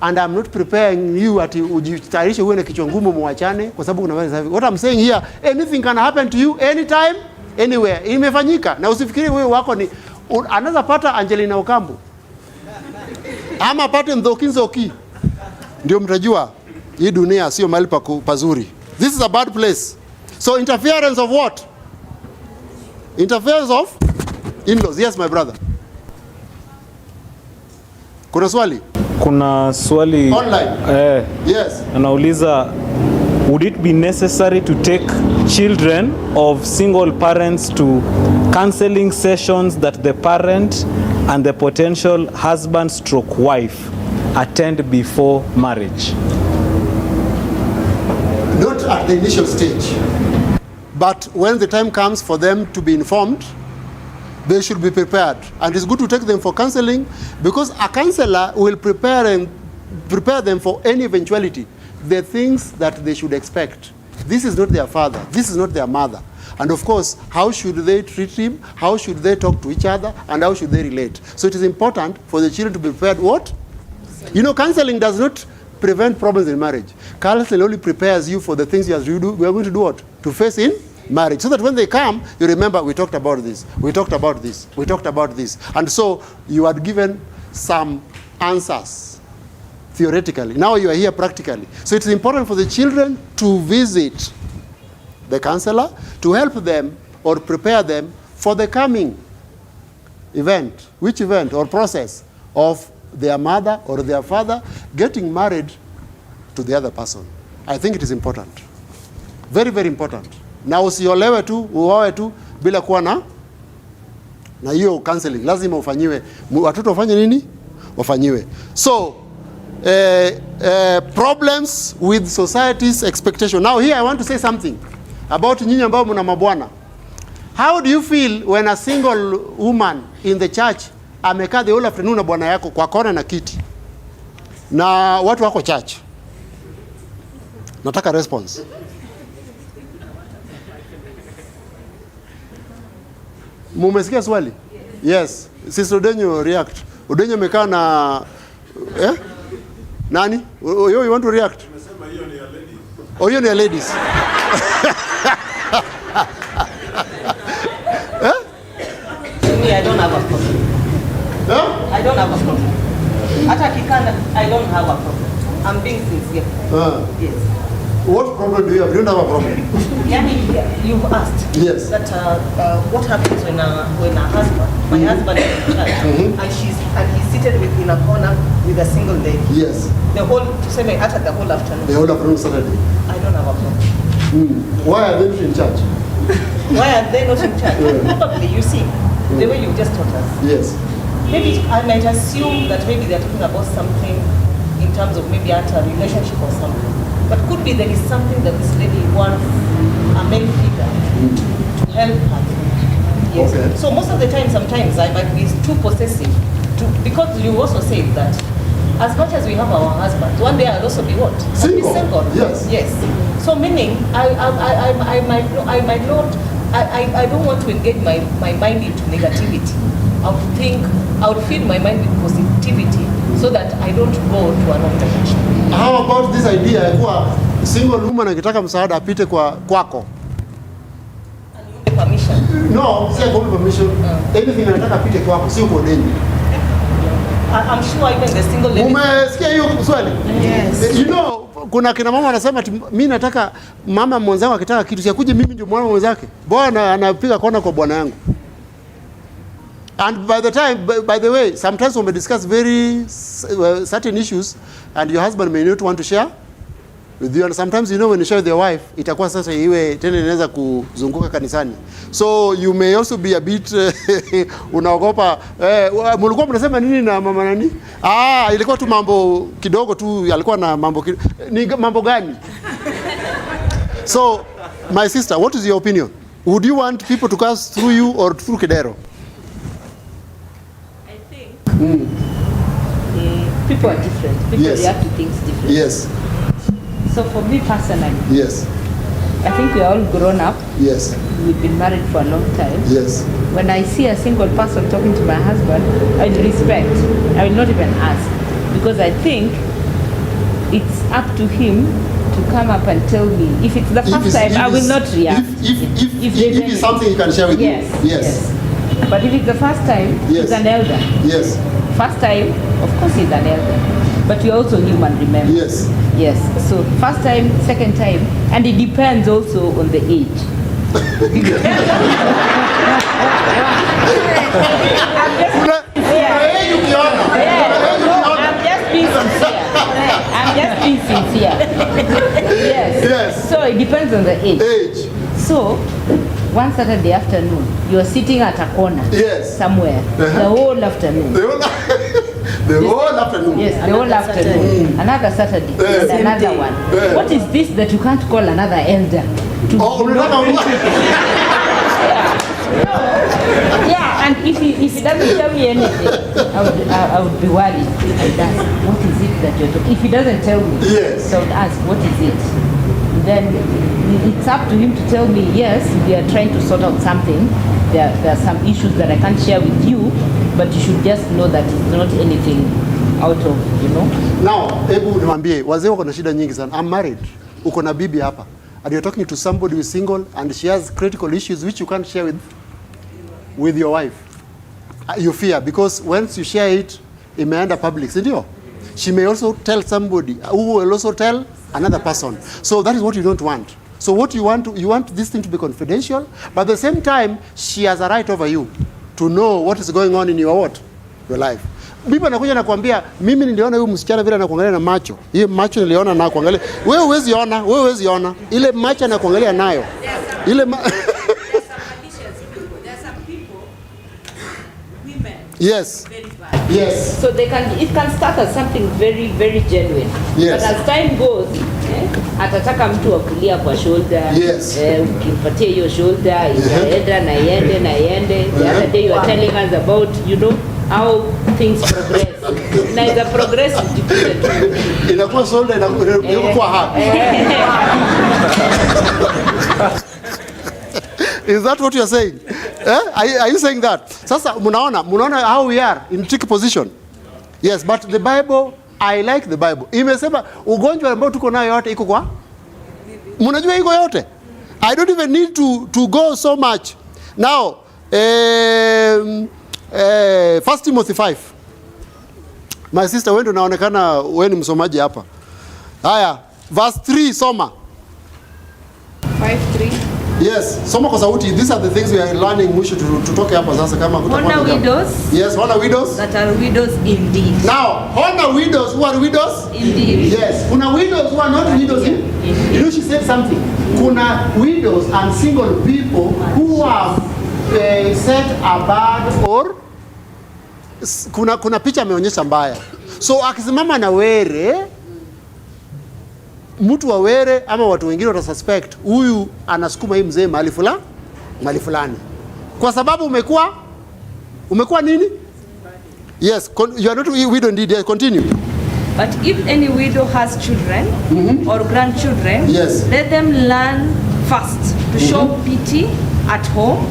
and I'm not preparing you ati ujitayarishe uwe na kichwa ngumu muachane kwa sababu unaweza. What I'm saying here, anything can happen to you anytime anywhere. Imefanyika na usifikiri wewe wako ni anaweza pata Angelina Okambu ama pate Nzoki. Ndio mtajua hii dunia sio mahali pazuri. This is a bad place. So interference of what? Interference of in-laws. Yes my brother. Kuna swali? Kuna swali online. Yes. Anauliza, would it be necessary to take children of single parents to counseling sessions that the parent and the potential husband/wife attend before marriage? Not at the initial stage, but when the time comes for them to be informed, they should be prepared. And it's good to take them for counseling because a counselor will prepare them for any eventuality, the things that they should expect. This is not their father. This is not their mother. And of course, how should they treat him? How should they talk to each other? And how should they relate? So it is important for the children to be prepared what? You know, counseling does not prevent problems in marriage. Counseling only prepares you for the things you have to do. We are going to do what? To face in marriage. So that when they come, you remember we talked about this. We talked about this. We talked about this. And so you are given some answers theoretically. Now you are here practically. So it's important for the children to visit the counselor to help them or prepare them for the coming event. Which event or process of their mother or their father getting married to the other person. I think it is important. Very, very important. Na usiolewe tu, uoe tu bila kuwa na hiyo counseling. Lazima ufanyiwe. Watoto wafanye nini? Wafanyiwe. So, problems with society's expectation. Now here I want to say something about nyinyi ambao mna mabwana. How do you feel when a single woman in the church amekaa the whole afternoon na bwana yako kwa kona na kiti na watu wako church? Nataka response. Mumesikia swali? Yes. Sister Udenyo react. Udenyo amekaa na nani? You want to react? Nimesema hiyo ni ya ladies. Oh, hiyo ni ya ladies. Me, I don't have a problem. I don't have a problem. Hata kikanda, I don't have a problem. I'm being sincere. Yes. What problem do you have? You don't have a problem. You've asked. Yes. That what happens when a husband, my husband is in church, and he's seated in a corner with a single lady. Yes. The whole afternoon. The whole afternoon Saturday. I don't have a problem. Why are they not in church? Why are they not in church? Probably, you see, the way you just taught us. Yes. Maybe I might assume that maybe they're talking about something in terms of maybe a relationship or something. But could be there is something that this lady wants a male figure to help her. Yes. Okay. So most of the time, sometimes I might be too possessive because you also said that as much as we have our husbands, one day I'll also be what? Single. I'll be single. Yes. Yes. So meaning, I don't want to engage my mind into negativity. I would feed my mind with positivity so that I don't go to an altercation. How about this idea ya kuwa single woman akitaka msaada apite kwako? Permission. No, si kwa permission. Anything anataka apite kwako, si uko deni. I'm sure even the single lady. Umesikia hiyo swali? Yes. You know, kuna kina mama wanasema mimi nataka mama mwenzangu akitaka kitu sikuje mimi ndio mwana mwenzake. Bwana anapiga kona kwa bwana yangu. And by the way, sometimes when we discuss very certain issues and your husband may not want to share with you, and sometimes you know when you share with your wife itakuwa sasa iwe tena inaweza kuzunguka kanisani, so you may also be a bit unaogopa mlikuwa mnasema nini na mama nani? Ilikuwa tu mambo kidogo tu, alikuwa na mambo ni mambo gani? So my sister, what is your opinion? Would you want people to pass through you or through Kidero? I think people are different. People Yes. react to things differently. Yes. So for me personally, Yes. I think we are all grown up. Yes. We've been married for a long time. Yes. When I see a single person talking to my husband, I will respect. I will not even ask, because I think it's up to him to come up and tell me. If it's the first time, I will not react. If it's something you can share with yes, you. Yes. But if it's the first time, Yes. he's an elder. Yes. First time, of course he's an elder. But you're also human, remember? Yes. Yes. So first time, second time, and it depends also on the age. I'm just being sincere. I'm just being sincere. Yes. Yes. So it depends on the age. So one Saturday afternoon, you are sitting at a corner. Yes. Somewhere. The whole afternoon. The whole afternoon. Yes, the whole afternoon. Another Saturday. Yes. And another one. Yes. What is this that you can't call another elder? Yeah, and if he doesn't tell me anything, I would be worried. I would ask, what is it that you're talking? If he doesn't tell me, Yes. so I would ask, what is it? Then it's up to him to tell me, yes, we are trying to sort out something. There are some issues that I can't share with you, but you should just know that it's not anything out of, you know. Now, hebu niwaambie, wazee wako na shida nyingi sana. I'm married. Uko na bibi hapa. And you're talking to somebody who is single and she has critical issues which you can't share with your wife. You fear because once you share it, it may end up public, sindio? She may also tell somebody who will also tell another person. So that is what you don't want. So what you want this thing to be confidential, but at the same time, she has a right over you to know what is going on in your life. Bibi anakuja na kuambia, mimi niliona huyu msichana vile anakuangalia na macho. Hiyo macho niliona na kuangalia. Wewe huwezi ona. Ile macho anakuangalia nayo. Ile Yes. Yes. So it can start as something very, very genuine. Yes. But as time goes, atataka mtu wa kulia kwa shoulder. Yes. Ukimpatia hiyo shoulder, itaenda na iende. The other day you are telling us about, you know, how things progress. Na is a progress dependent. Inakuwa shoulder inakuwa hard. Is that what you are saying? Are you saying that? Sasa munaona how we are in tricky position. Yes, but the Bible, I like the Bible. Imesema ugonjwa ambao tuko nayo yote iko kwa? Mnajua iko yote? I don't even need to go so much. Now, 1 Timothy 5. My sister, wewe ndio unaonekana wewe ni msomaji hapa. Haya, verse 3 soma. 5:3. Yes, soma kwa sauti. These are the things we are learning. Mwisho tutoke hapa sasa kama kutakuwa. Honor widows. Yes, honor widows. That are widows indeed. Now, honor widows who are widows Indeed. Yes, kuna widows who are not widows. You know, she said something. Kuna widows and single people who have set above or kuna picha ameonyesha mbaya. So akisimama na were mtu wa were ama watu wengine wata suspect huyu anasukuma hii mzee mahali fulani. Kwa sababu umekuwa nini? Yes, you are not widow indeed. Yes, continue. But if any widow has children or grandchildren, Yes. let them learn first to show pity at home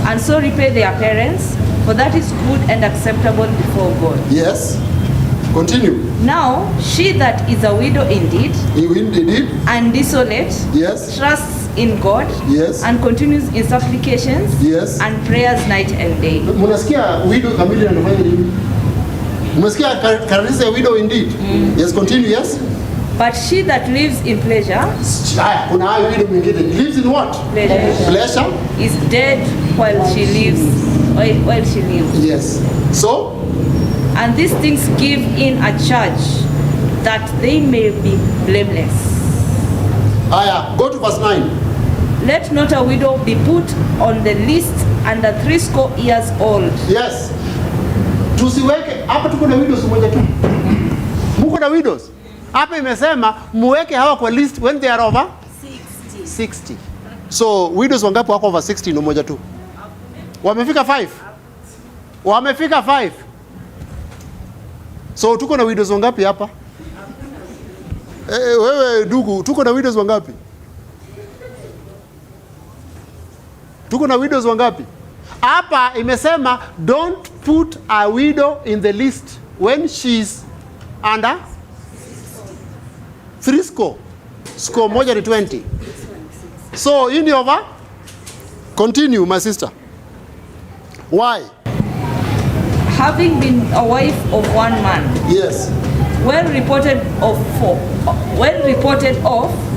and so repay their parents, for that is good and acceptable before God. Yes. Continue. Now, she that is a widow indeed and desolate Yes. trusts in God Yes. and continues in supplications Yes. and prayers night and day. Mnasikia widow kamili anafanya nini? Mnasikia karisa widow indeed. Yes, continue. Yes. But she that lives in pleasure Kuna hayo widow mwingine. Lives in what? Pleasure. Is dead while she lives. Yes. So, and these things give in a charge that they may be blameless. go to verse 9. Let not a widow be put on the list under 60 years old. Yes. Tusiweke hapa, tuko na widows moja tu. Muko na widows. Hapa imesema muweke hawa kwa list when they are over 60. So widows wangapi wako over 60? Ni moja tu. Wamefika 5. Wamefika 5. So tuko na widows wangapi hapa? Wewe ndugu, tuko na widows wangapi? Tuko na widows wangapi? Hapa imesema don't put a widow in the list when she's under 3 score. Score moja ni 20. So hii ni over. Continue my sister. Why? Having been a wife of one man. Yes. Well reported of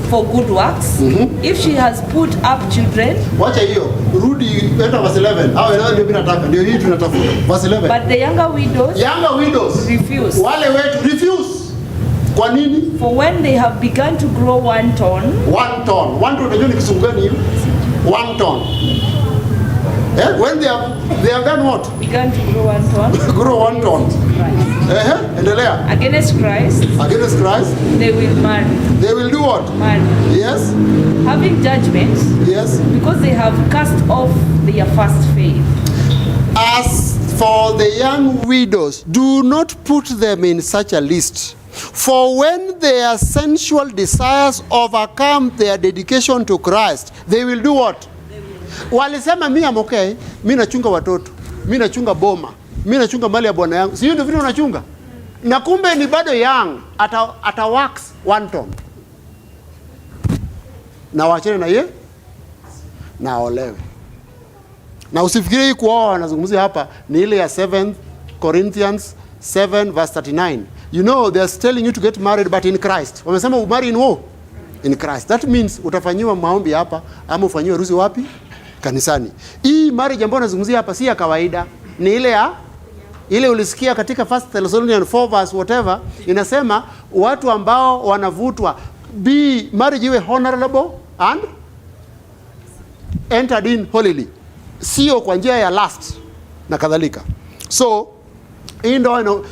for good works. If she has put up children. Wacha hiyo. Rudi enda verse 11. Hao ndio mimi nataka. Ndio hii tunatafuta. Verse 11. But the younger widows refuse. Wale wetu refuse. Kwa nini? For when they have begun to grow 1 ton. 1 ton. 1 ton unajua ni Kizungu gani hiyo? 1 ton. When they have done what? Begun to grow 1 ton. Grow 1 ton. Right. Endelea. Against Christ. Against Christ. They will marry. They will do what? Marry. Yes. Having judgment. Yes. Because they have cast off their first faith. As for the young widows, do not put them in such a list. For when their sensual desires overcome their dedication to Christ, they will do what? Walisema mi am okay, mi nachunga watoto, mi nachunga boma, mi nachunga mali ya bwana yangu. Si hiyo ndio vitu unachunga? Na kumbe ni bado young, ata wax 1 ton. Na waachane na ye na olewe. Na usifikirie hii kuoa wanazungumzia hapa ni ile ya 7 Corinthians 7 verse 39. You know they are telling you to get married but in Christ. Wamesema umarry in who? In Christ. That means utafanyiwa maombi hapa ama ufanyiwe harusi wapi? Kanisani. Hii marriage ambayo nazungumzia hapa si ya kawaida. Ni ile ulisikia katika 1 Thessalonians 4 verse whatever inasema watu ambao wanavutwa marriage iwe honorable and entered in holily. Sio kwa njia ya lust na kadhalika. So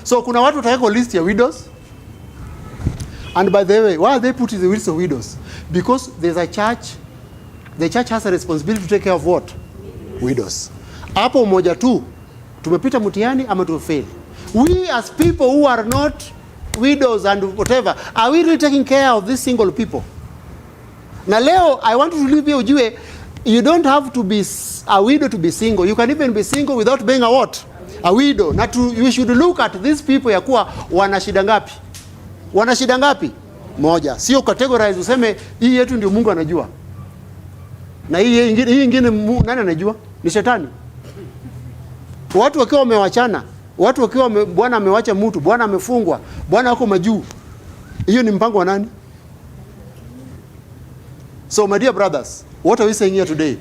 so kuna watu wataweka list ya widows. And by the way, why are they put in the list of widows? Because there's a church. The church has a responsibility to take care of what? Widows. Hapo moja tu tumepita mtihani ama tumefail. We as people who are not widows and whatever, are we really taking care of these single people? Na leo I want you to leave here ujue you don't have to be a widow to be single. You can even be single without being a what? A widow. Na you should look at these people ya kuwa wana shida ngapi? Wana shida ngapi? Moja. Sio categorize useme hii yetu ndio Mungu anajua. Na hii ingine nani anajua? Ni shetani. Watu wakiwa wamewachana, watu wakiwa Bwana amewacha mtu, Bwana amefungwa, Bwana wako majuu. Hiyo ni mpango wa nani? So my dear brothers, what are we saying here today?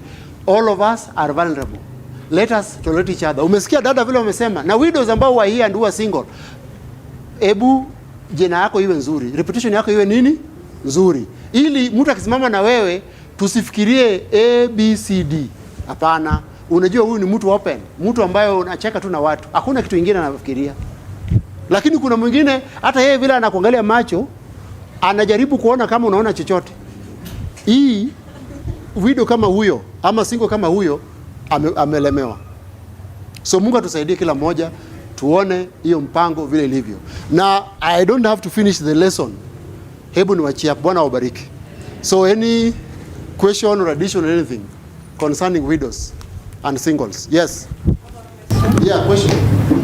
All of us are vulnerable. Let us tolerate each other. Umesikia dada vile wamesema, na widows ambao wa here and who are single. Ebu jina yako iwe nzuri, reputation yako iwe nini? Nzuri. Ili mtu akisimama na wewe tusifikirie ABCD. Hapana. Unajua huyu ni mtu open, mtu ambaye unacheka tu na watu. Hakuna kitu kingine anafikiria. Lakini kuna mwingine hata yeye vile anakuangalia macho anajaribu kuona kama unaona chochote. Hii widow kama huyo ama single kama huyo amelemewa. So Mungu atusaidie kila mmoja tuone hiyo mpango vile ilivyo. Na I don't have to finish the lesson. Hebu niwachie hapo, Bwana wabariki. So any question or addition or anything concerning widows and singles? Yes. Yeah, question.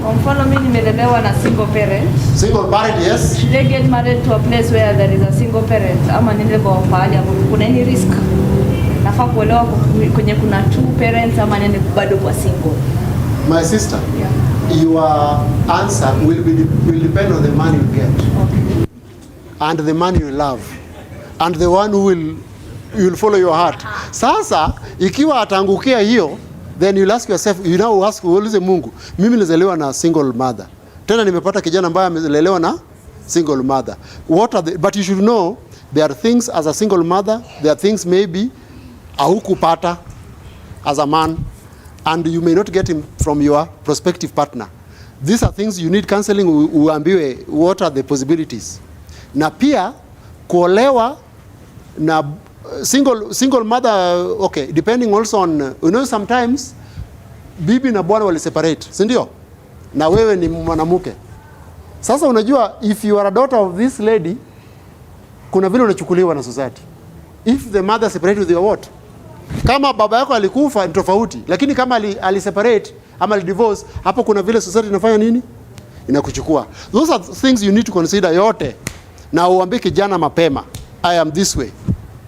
Kwa mfano mimi nimelelewa na single parent. Single parent, yes. Should I get married to a place where there is a single parent ama niende kwa pahali ambapo kuna any risk? Nafaa kuelewa kwenye kuna two parents ama niende bado kwa single? My sister, yeah. Your answer will depend on the man you get. Okay. And the man you love. And the one who will follow your heart. Sasa ikiwa atangukia hiyo, then you'll ask yourself, uulize Mungu, mimi nilizaliwa na single mother. Tena nimepata kijana ambaye amelelewa na single mother. But you should know there are things as a single mother, there are things maybe haukupata as a man, and you may not get him from your prospective partner. These are things you need counseling, uambiwe what are the possibilities. Na pia kuolewa na single mother, okay, depending also on, sometimes bibi na bwana wali separate, si ndio? Na wewe ni mwanamke. Sasa unajua, if you are a daughter of this lady, kuna vile unachukuliwa na society. If the mother separate with your what? Kama baba yako alikufa ni tofauti, lakini kama aliseparate ama alidivorce, hapo kuna vile society inafanya nini? Inakuchukua. Those are things you need to consider yote. Na uambie kijana mapema, I am this way.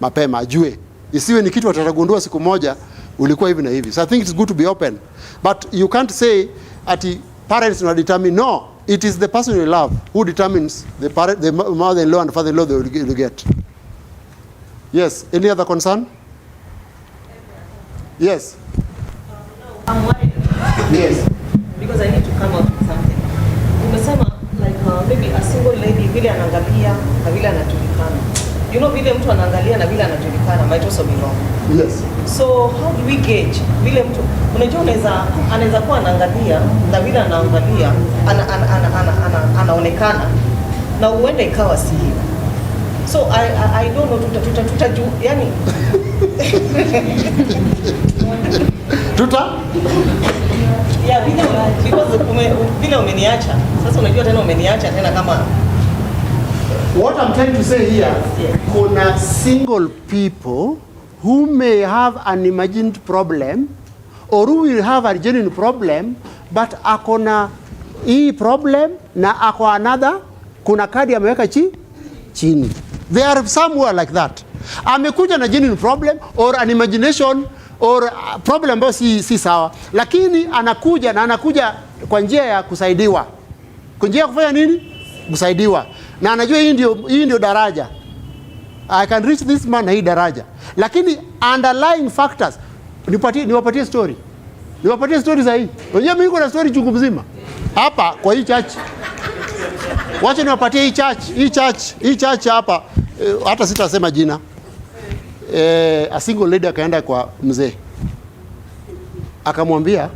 Mapema ajue. Isiwe ni kitu atatagundua siku moja ulikuwa hivi na hivi. So I think it's good to be open. But you can't say ati parents will determine. No, it is the person you love who determines the mother-in-law and father-in-law they will get. Yes, any other concern? Yes. I'm worried. Yes. Because I need to come up with something. Umesema like maybe a single lady vile anaangalia na vile anajulikana. You know vile mtu anaangalia na vile anajulikana might also be wrong. Yes. So how do we gauge vile mtu unajua anaweza kuwa anaangalia na vile anaangalia anaonekana na uende ikawa si hiyo. So I don't know tuta yani yeah, because vile umeniacha. Sasa unajua tena umeniacha tena kama. What I'm trying to say here, yes. Kuna single people who may have an imagined problem or who will have a genuine problem, but akona hii problem na ako another, kuna kadi ameweka chini. They are somewhere like that. Amekuja na genuine problem or an imagination or problem ambayo si sawa, lakini anakuja kwa njia ya kusaidiwa. Kwa njia ya kufanya nini? Kusaidiwa. Na anajua hii ndio daraja. I can reach this man na hii daraja. Lakini underlying factors, niwapatie story. Niwapatie story za hii. Unajua mimi niko na story chungu mzima. Hapa kwa hii church. Wacha niwapatie hii church hapa. Hata sitasema jina. A single lady akaenda kwa mzee. Akamwambia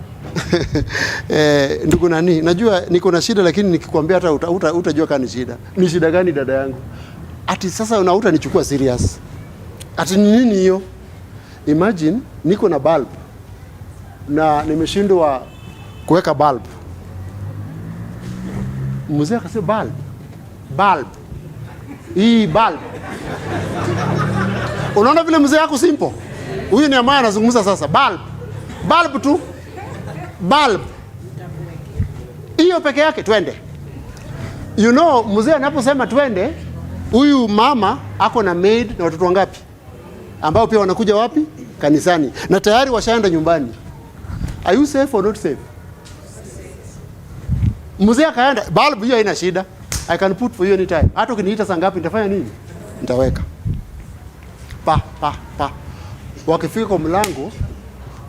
ndugu nani, najua niko na shida lakini nikikwambia hata utajua kama ni shida. Ni shida gani dada yangu? Ati sasa utanichukua serious. Ati ni nini hiyo? Imagine niko na bulb na nimeshindwa kuweka bulb. Mzee akasema bulb. Hii bulb. Unaona vile mzee yako simple? Huyu ni ambaye anazungumza sasa. Bulb tu. Bulb. Hiyo peke yake twende. You know, mzee anaposema twende, huyu mama ako na maid na watoto wangapi? Ambao pia wanakuja wapi? Kanisani. Na tayari washaenda nyumbani. Are you safe or not safe? Mzee akaenda, bulb hiyo haina shida. I can put for you anytime. Hata ukiniita saa ngapi nitafanya nini? Nitaweka. Pa. Wakifika kwa mlango,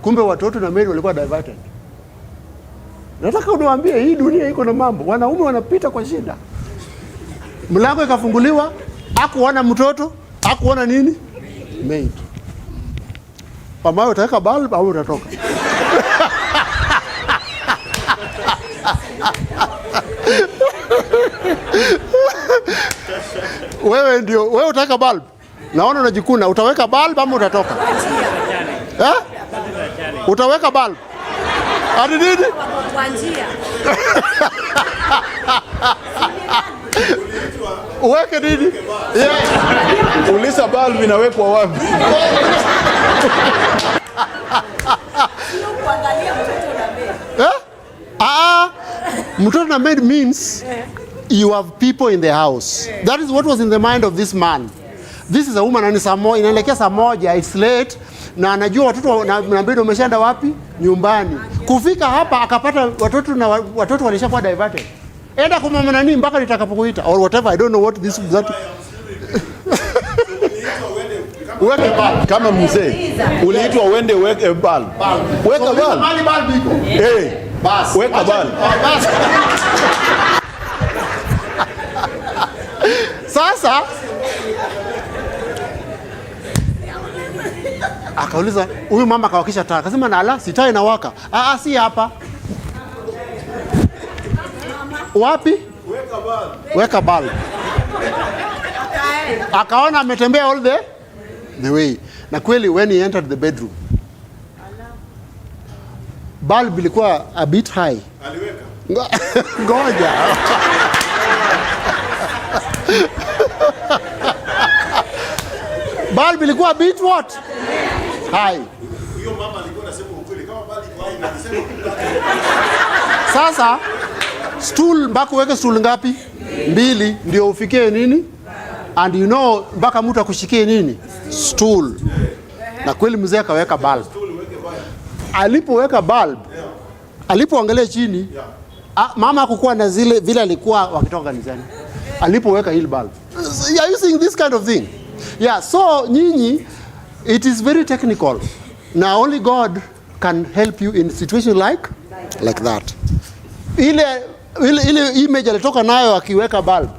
kumbe watoto na maid walikuwa diverted. Nataka uniwaambie hii dunia iko na mambo. Wanaume wanapita kwa shida. Mlango ikafunguliwa, hakuona mtoto, hakuona nini? Maid. Pamayo utaweka bulb au utatoka? Wewe utaweka bulb. Naona unajikuna, utaweka bulb ama utatoka? Utaweka bulb. Hadi nini? Kwa njia. Uweke nini? Yeah. Uliza bulb inawekwa wapi? Mtoto na maid means you have people in the house. That is what was in the mind of this man. This is a woman and inaelekea saa moja, it's late, na anajua watoto na maid wameshaenda wapi? Nyumbani. Kufika hapa akapata watoto walishakuwa diverted. Enda kwa mama nani mpaka nitakapokuita or whatever, I don't know what this that. Weke bulb kama mzee. Uliitwa uende weke bulb. Weka bulb. Mali bulb iko. Eh. Bas. Weka bulb. Sasa akauliza huyu mama akawakisha taa. Akasema nala si taa inawaka. Si hapa. Wapi? Weka bulb. Akaona ametembea all the way. Na kweli when he entered the bedroom, bulb ilikuwa a bit high. Aliweka. Ngoja. Bulb ilikuwa a bit what? High. Huyo mama alikuwa anasema ukweli kama bulb iko high na anasema sasa stool mpaka uweke stool ngapi? 2 ndio ufikie nini? And you know mpaka mtu akushikie nini? Stool. Na kweli mzee akaweka bulb. Alipoweka bulb, alipoangalia chini, mama hakukuwa na zile vile alikuwa wakitoka kanisani. Alipoweka hili bulb. Are you seeing this kind of thing? Yeah, so nyinyi, it is very technical. Now only God can help you in situation like that. Ile image alitoka nayo akiweka bulb.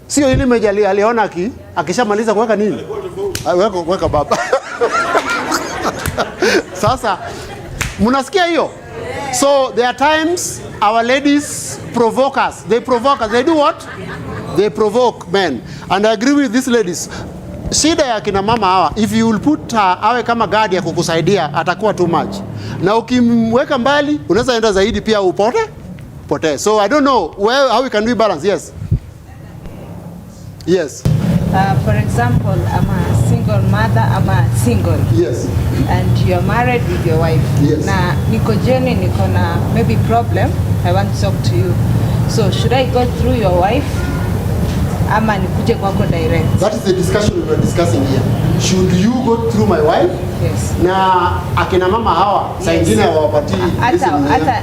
Sio ile image aliona akishamaliza kuweka nini? Weka bulb. Sasa mnasikia hiyo? So there are times our ladies provoke us. They provoke us. They do what? They provoke men. And I agree with these ladies. Shida ya kina mama hawa, if you will put awe kama guard ya kukusaidia, atakuwa too much. Na ukimweka mbali, unaweza enda zaidi pia potee. So I don't know how we can do balance. Yes. Yes. For example, I'm a single mother, I'm a single. Yes. And you're married with your wife. Yes. Na niko na maybe problem, I want to talk to you. So should I go through your wife? Ama nikuje kwako direct? That is the discussion we were discussing here. Should you go through my wife? Yes. Na akina mama hawa saa nyingine hawapatii.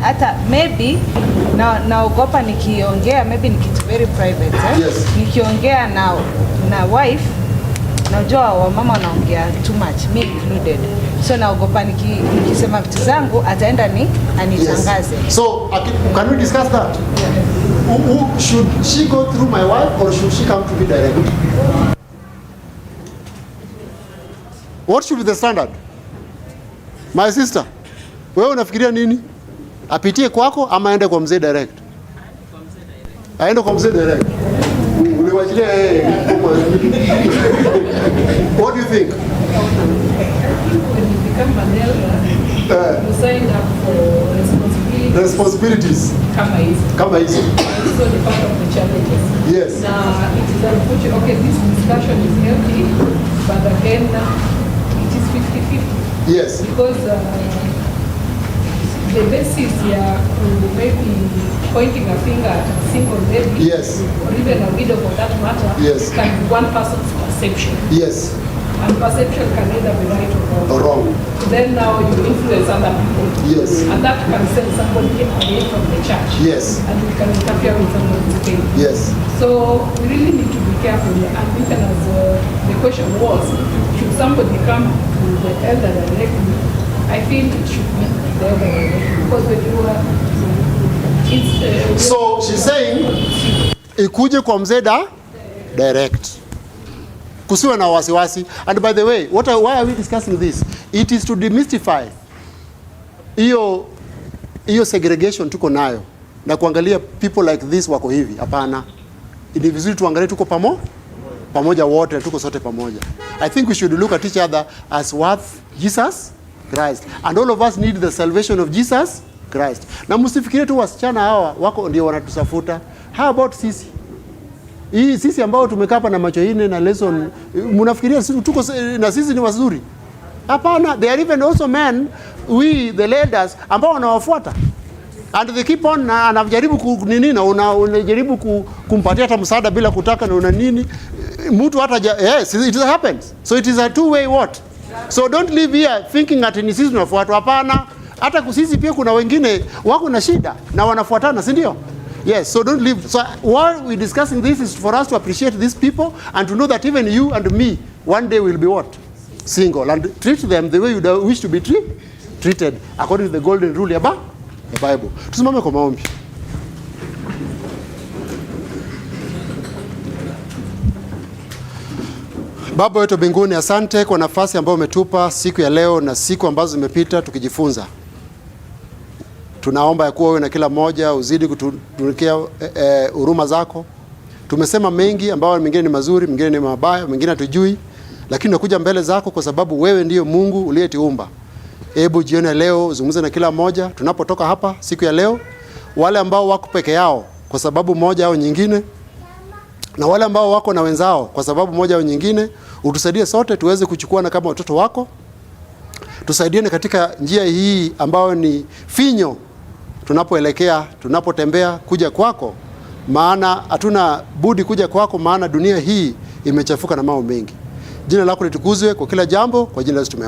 Hata maybe naogopa nikiongea, maybe ni kitu very private. Yes. Nikiongea na wife, najua wamama wanaongea too much, me included. So naogopa nikisema vitu zangu ataenda anitangaze. Yes. So can we discuss that? Yeah. Should she go through my wife or should she come to me directly? What should be the standard? My sister, wewe unafikiria nini? Apitie kwako ama aende kwa mzee direct? Aende kwa mzee direct. Uliwachilia yeye. What do you think? When you become an elder, you sign up for responsibilities. Kama hizo. So the part of the challenges. Yes. Now, it is unfortunate. Okay, this discussion is healthy, but again, it is 50-50. Yes. Because the basis here maybe pointing a finger at a single lady, yes, or even a widow for that matter, yes, can be one person's perception. Yes. And perception can either be right or wrong. Then now you influence other people. Yes. And that can send somebody away from the church. Yes. And it can interfere with someone's faith. Yes. So we really need to be careful. And even as the question was, should somebody come to the elder directly? I feel it should be the elder directly. Because when you are... So she's saying, ikuje kwa mzee direct. Kusiwe na wasiwasi. And by the way, why are we discussing this? It is to demystify hiyo segregation tuko nayo na kuangalia people like this wako hivi. Hapana. Ni vizuri tuangalie tuko pamoja wote, tuko sote pamoja. I think we should look at each other as worth Jesus Christ. And all of us need the salvation of Jesus Christ. Na msifikirie tu wasichana hawa wako ndio wanatusafuta. How about sisi? Sisi ambao tumekaa hapa na macho ine na lesson, mnafikiria sisi tuko na sisi ni wazuri? Hapana, there are even also men, we the leaders ambao wanawafuata. And they keep on, na anajaribu nini, na unajaribu kumpatia hata msaada bila kutaka, na una nini mtu hata yes, it happens. So it is a two-way what. So don't live here thinking that ni sisi tunafuatwa. Hapana, hata sisi pia kuna wengine wako na shida na wanafuatana, si ndio? Yes, so don't live. So while we discussing this is for us to appreciate these people and to know that even you and me one day will be what? Single, and treat them the way you wish to be treated according to the golden rule ya Bible. Tusimame kwa maombi. Baba wetu mbinguni, asante kwa nafasi ambayo umetupa siku ya leo na siku ambazo zimepita tukijifunza. Tunaomba ya kuwa wewe na kila mmoja uzidi kutunukia huruma zako. Tumesema mengi ambayo mengine ni mazuri, mengine ni mabaya, mengine hatujui, lakini nakuja mbele zako kwa sababu wewe ndiyo Mungu uliyetuumba. Hebu jioni leo uzungumze na kila mmoja tunapotoka hapa siku ya leo, wale ambao wako peke yao kwa sababu moja au nyingine, na wale ambao wako na wenzao kwa sababu moja au nyingine. Utusaidie sote tuweze kuchukuana kama watoto wako. Tusaidiane katika njia hii ambayo ni finyo tunapoelekea, tunapotembea kuja kwako, maana hatuna budi kuja kwako, maana dunia hii imechafuka na mambo mengi. Jina lako litukuzwe kwa kila jambo, kwa jina la Yesu tumeomba.